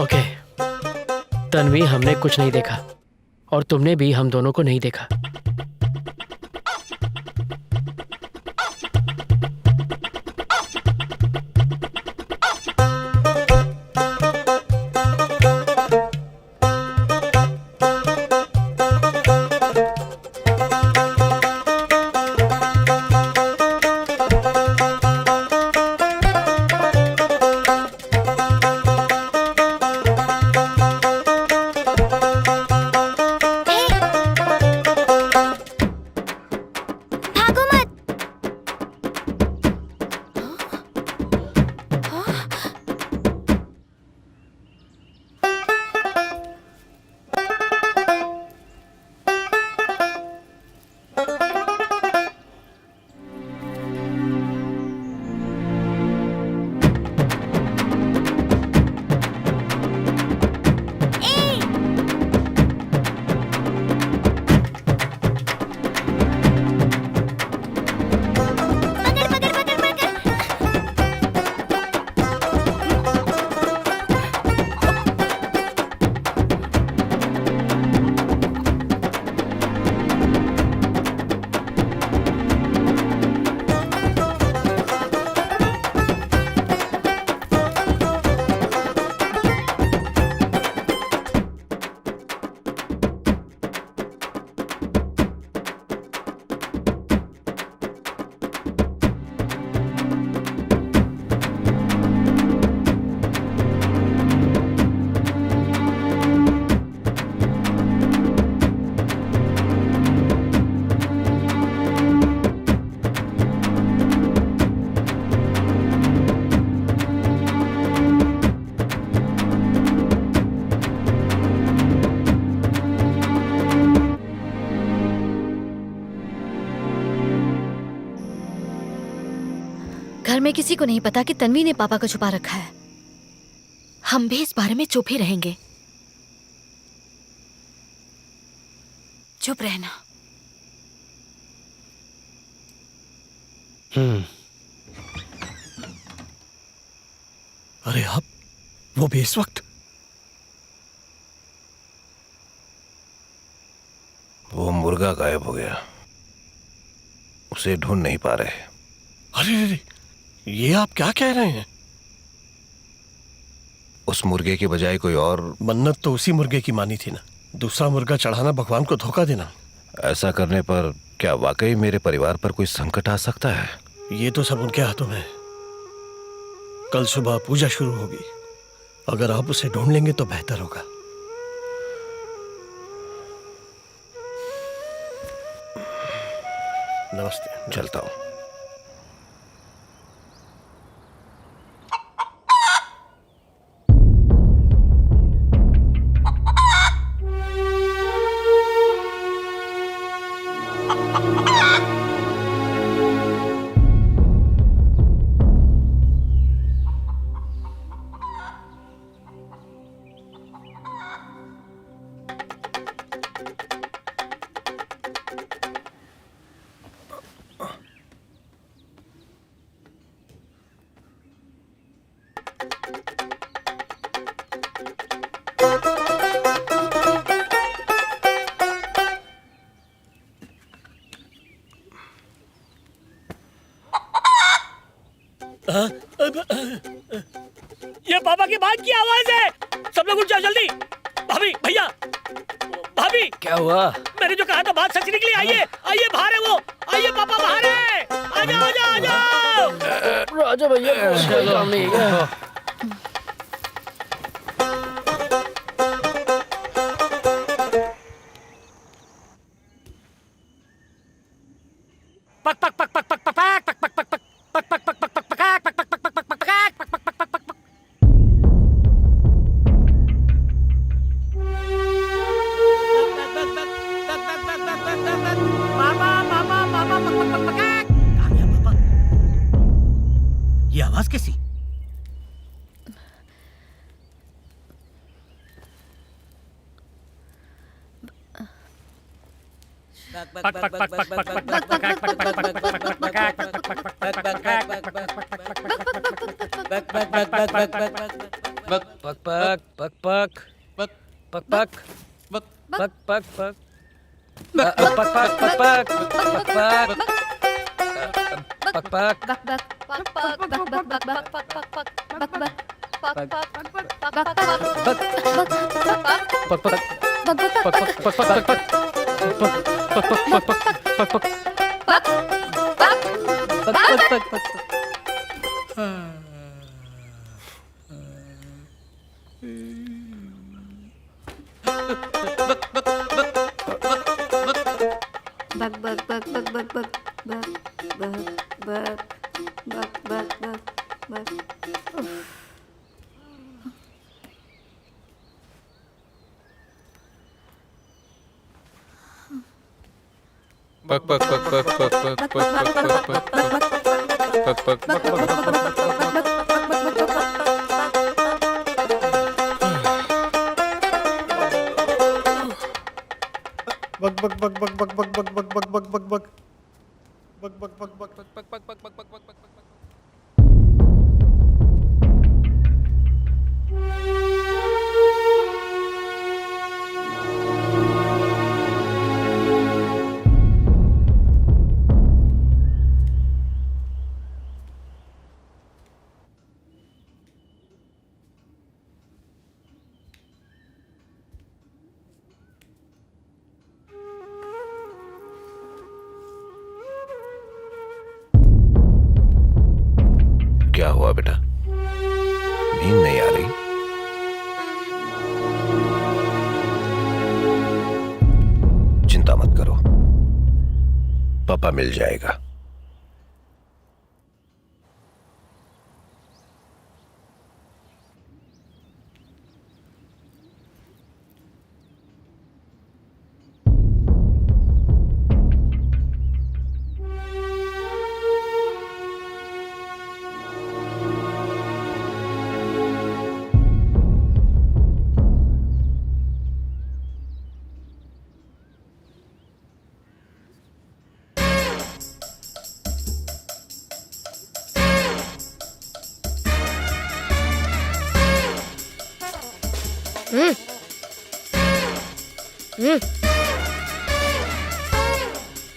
ओके तन्वी, हमने कुछ नहीं देखा और तुमने भी हम दोनों को नहीं देखा। घर में किसी को नहीं पता कि तन्वी ने पापा को छुपा रखा है। हम भी इस बारे में चुप ही रहेंगे। चुप रहना। अरे आप, वो भी इस वक्त? वो मुर्गा गायब हो गया, उसे ढूंढ नहीं पा रहे। अरे ये आप क्या कह रहे हैं? उस मुर्गे के बजाय कोई और। मन्नत तो उसी मुर्गे की मानी थी ना। दूसरा मुर्गा चढ़ाना भगवान को धोखा देना। ऐसा करने पर क्या वाकई मेरे परिवार पर कोई संकट आ सकता है? ये तो सब उनके हाथों में है। कल सुबह पूजा शुरू होगी, अगर आप उसे ढूंढ लेंगे तो बेहतर होगा। नमस्ते, चलता हूं। ये पापा की बात की आवाज है। सब लोग उठ जाओ जल्दी। भाभी, भैया, भाभी। क्या हुआ? मैंने जो कहा था बात सच निकली। आइए, आइए, बाहर है वो। आइए, पापा बाहर है। आ जाओ, आ जाओ, आ जाओ। राजा भैया, चलो। पक पक पक पक पक पक पक पक क्या हुआ बेटा, नींद नहीं आ रही? चिंता मत करो, पापा मिल जाएगा।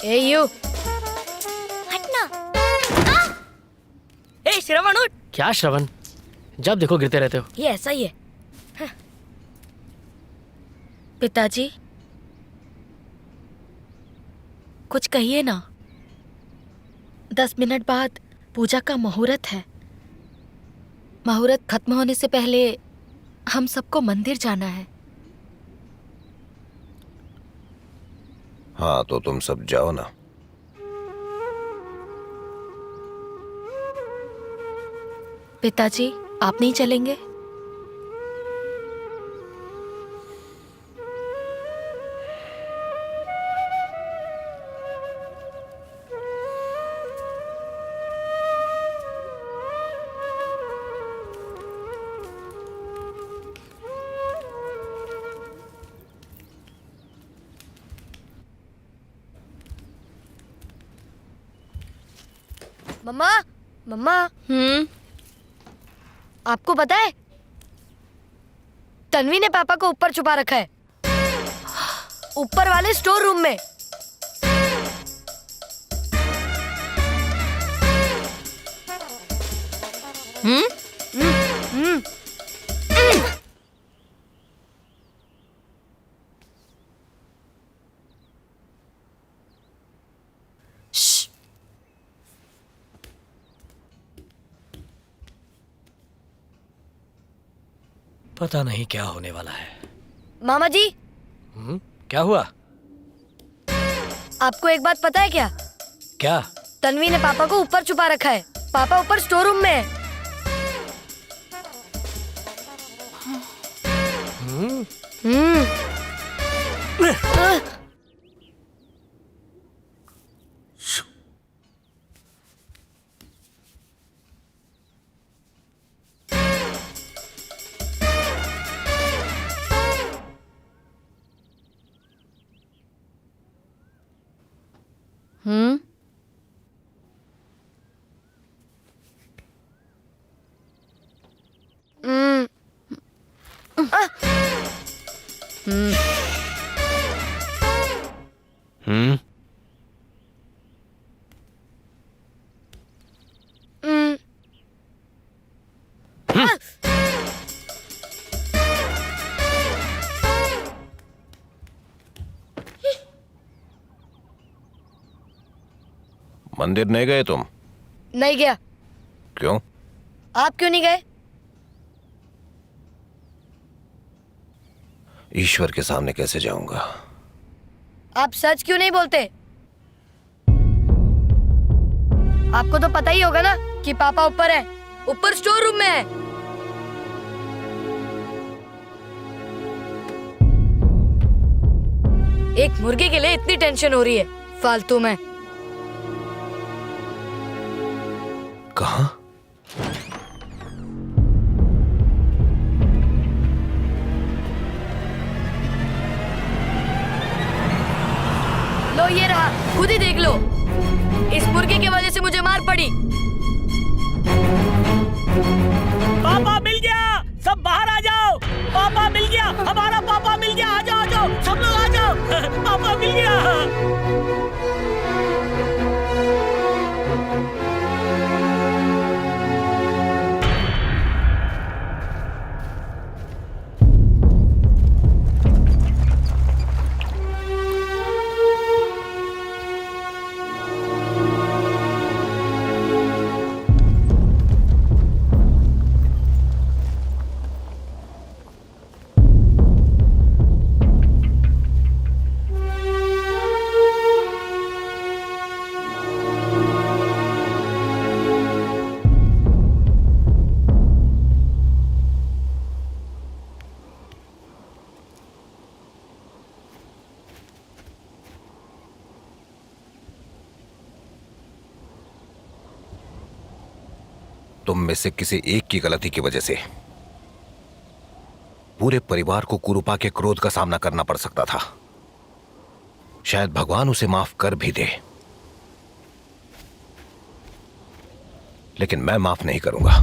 ए यू हटना। ए श्रवण उठ। क्या श्रवण, जब देखो गिरते रहते हो। ये ऐसा ही है। हाँ। पिताजी कुछ कहिए ना। 10 मिनट बाद पूजा का मुहूर्त है। मुहूर्त खत्म होने से पहले हम सबको मंदिर जाना है। हाँ तो तुम सब जाओ ना। पिताजी आप नहीं चलेंगे? मम्मा मम्मा आपको पता है तन्वी ने पापा को ऊपर छुपा रखा है, ऊपर वाले स्टोर रूम में। पता नहीं क्या होने वाला है। मामा जी क्या हुआ? आपको एक बात पता है क्या? क्या? तन्वी ने पापा को ऊपर छुपा रखा है। पापा ऊपर स्टोर रूम में है। हम्म मंदिर नहीं गए तुम? नहीं गया। क्यों? आप क्यों नहीं गए? ईश्वर के सामने कैसे जाऊंगा? आप सच क्यों नहीं बोलते? आपको तो पता ही होगा ना कि पापा ऊपर है, ऊपर स्टोर रूम में है। एक मुर्गे के लिए इतनी टेंशन हो रही है फालतू में। कहाँ? लो ये रहा, खुद ही देख लो। इस मुर्गे की वजह से मुझे मार पड़ी। पापा मिल गया, सब बाहर आ जाओ। पापा मिल गया, हमारा पापा मिल गया। आ जाओ, आ जाओ, सब लोग आ जाओ। पापा मिल गया। तुम में से किसी एक की गलती की वजह से पूरे परिवार को कुरूपा के क्रोध का सामना करना पड़ सकता था। शायद भगवान उसे माफ कर भी दे, लेकिन मैं माफ नहीं करूंगा।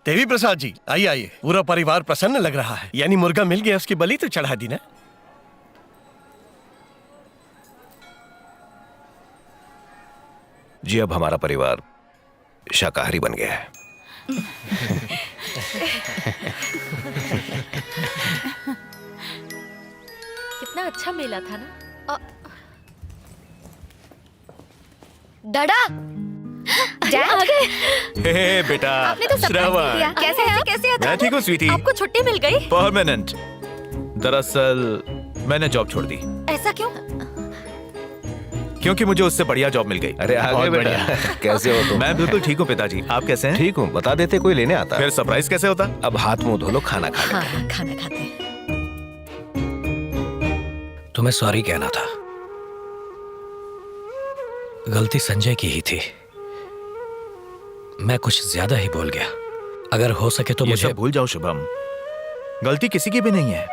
देवी प्रसाद जी, आइए आइए। पूरा परिवार प्रसन्न लग रहा है। यानी मुर्गा मिल गया, उसकी बलि तो चढ़ा दी ना। जी अब हमारा परिवार शाकाहारी बन गया है। कितना अच्छा मेला था ना। दादा हे बेटा, आपने तो श्रवण। कैसे हैं? कैसे हैं? मैं ठीक हूँ स्वीटी। आपको छुट्टी मिल गई? परमानेंट। दरअसल मैंने जॉब छोड़ दी ऐसा क्यों? क्योंकि मुझे उससे बढ़िया जॉब मिल गई। अरे आगे बेटा, कैसे हो तुम? मैं बिल्कुल ठीक हूँ पिताजी, आप कैसे हैं? ठीक हूँ, बता देते कोई लेने आता। फिर सरप्राइज कैसे होता? अब हाथ मुंह धो लो, खाना खा हाँ हाँ, खाना खाते हैं। तुम्हें सॉरी कहना था। गलती संजय की ही थी। मैं कुछ ज्यादा ही बोल गया। अगर हो सके तो ये मुझे सब भूल जाओ शुभम। गलती किसी की भी नहीं है।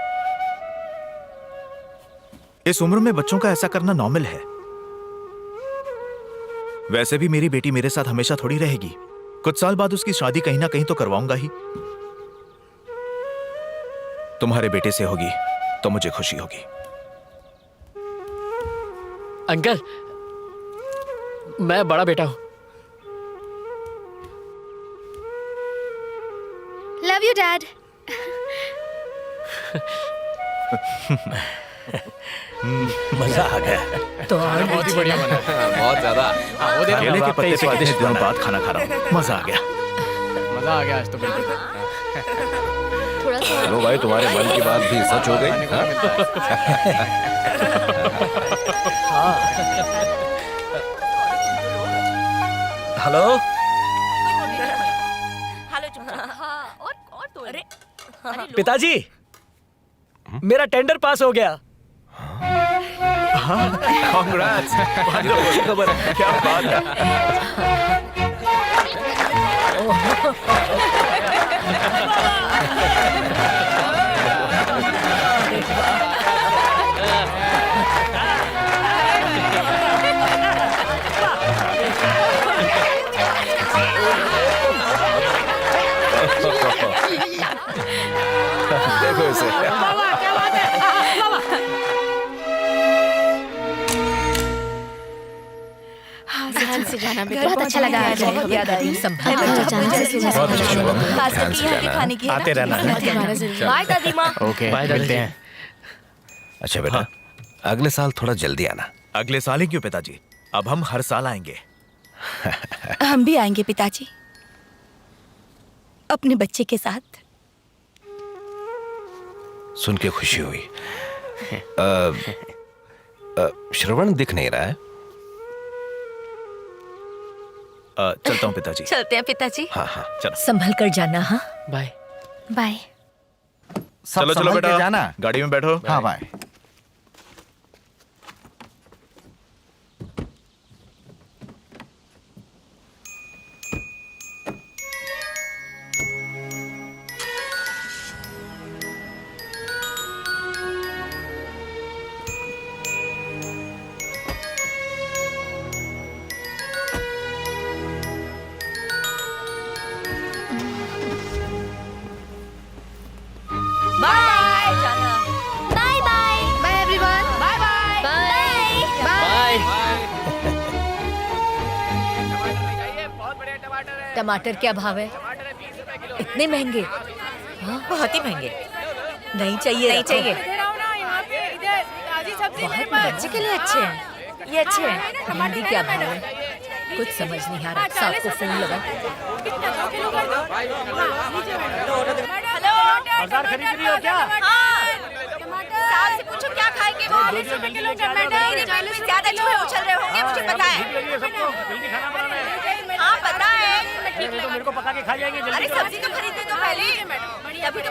इस उम्र में बच्चों का ऐसा करना नॉर्मल है। वैसे भी मेरी बेटी मेरे साथ हमेशा थोड़ी रहेगी। कुछ साल बाद उसकी शादी कहीं ना कहीं तो करवाऊंगा ही। तुम्हारे बेटे से होगी तो मुझे खुशी होगी। अंकल, मैं बड़ा बेटा हूँ। Love you dad. मजा आ गया। तो और बहुत ही बढ़िया बना है, बहुत ज्यादा। केले के पत्ते पे कितने दिनों बाद खाना खा रहा हूँ। मजा आ गया। मजा आ गया आज तो बिल्कुल। थोड़ा सा चलो भाई, तुम्हारे मन की बात भी सच हो गई। हेलो। हेलो चुपचाप। हाँ, और तो अरे पिताजी, मेरा टेंडर पास हो गया। कांग्रेट्स। खबर है, क्या बात है। देखो इसे। ध्यान से जाना बेटा, बहुत अच्छा लगा आज। बहुत याद आई। संभाल कर जाना। बहुत अच्छा शुभम, खास ध्यान करके से यहाँ के जाना। खाने की आते रहना। बाय दादी माँ। ओके, बाय दादाजी। मिलते हैं। अच्छा बेटा, अगले साल थोड़ा जल्दी आना। अगले साल ही क्यों पिताजी? अब हम हर साल आएंगे। हम भी आएंगे पिताजी, अपने बच्चे के साथ। सुन के खुशी हुई। श्रवण दिख नहीं रहा है। चलता हूँ पिताजी। चलते हैं पिताजी। हाँ हाँ चलो संभल कर जाना। हाँ बाय। बाय। चलो चलो बेटा, जाना। गाड़ी में बैठो। हाँ बाय। बाय जाना। Bye bye. Bye everyone. Bye bye. Bye. टमाटर क्या भाव है? इतने महंगे? बहुत ही महंगे। नहीं चाहिए। नहीं रखो। चाहिए। बहुत बच्चे के लिए अच्छे हैं, ये अच्छे हैं। भिंडी क्या भाव है? कुछ समझ नहीं आ रहा। साहब को फोन लगा। बाजार खरीद रही हो क्या? हाँ। साहब से पूछो क्या खाएंगे वो। नहीं, ज्यादा चूहे उछल रहे होंगे, मुझे पता है। हाँ पता है। मेरे को पका के खा जाएंगे। अरे सब्जी तो खरीदने दो पहले, तभी तो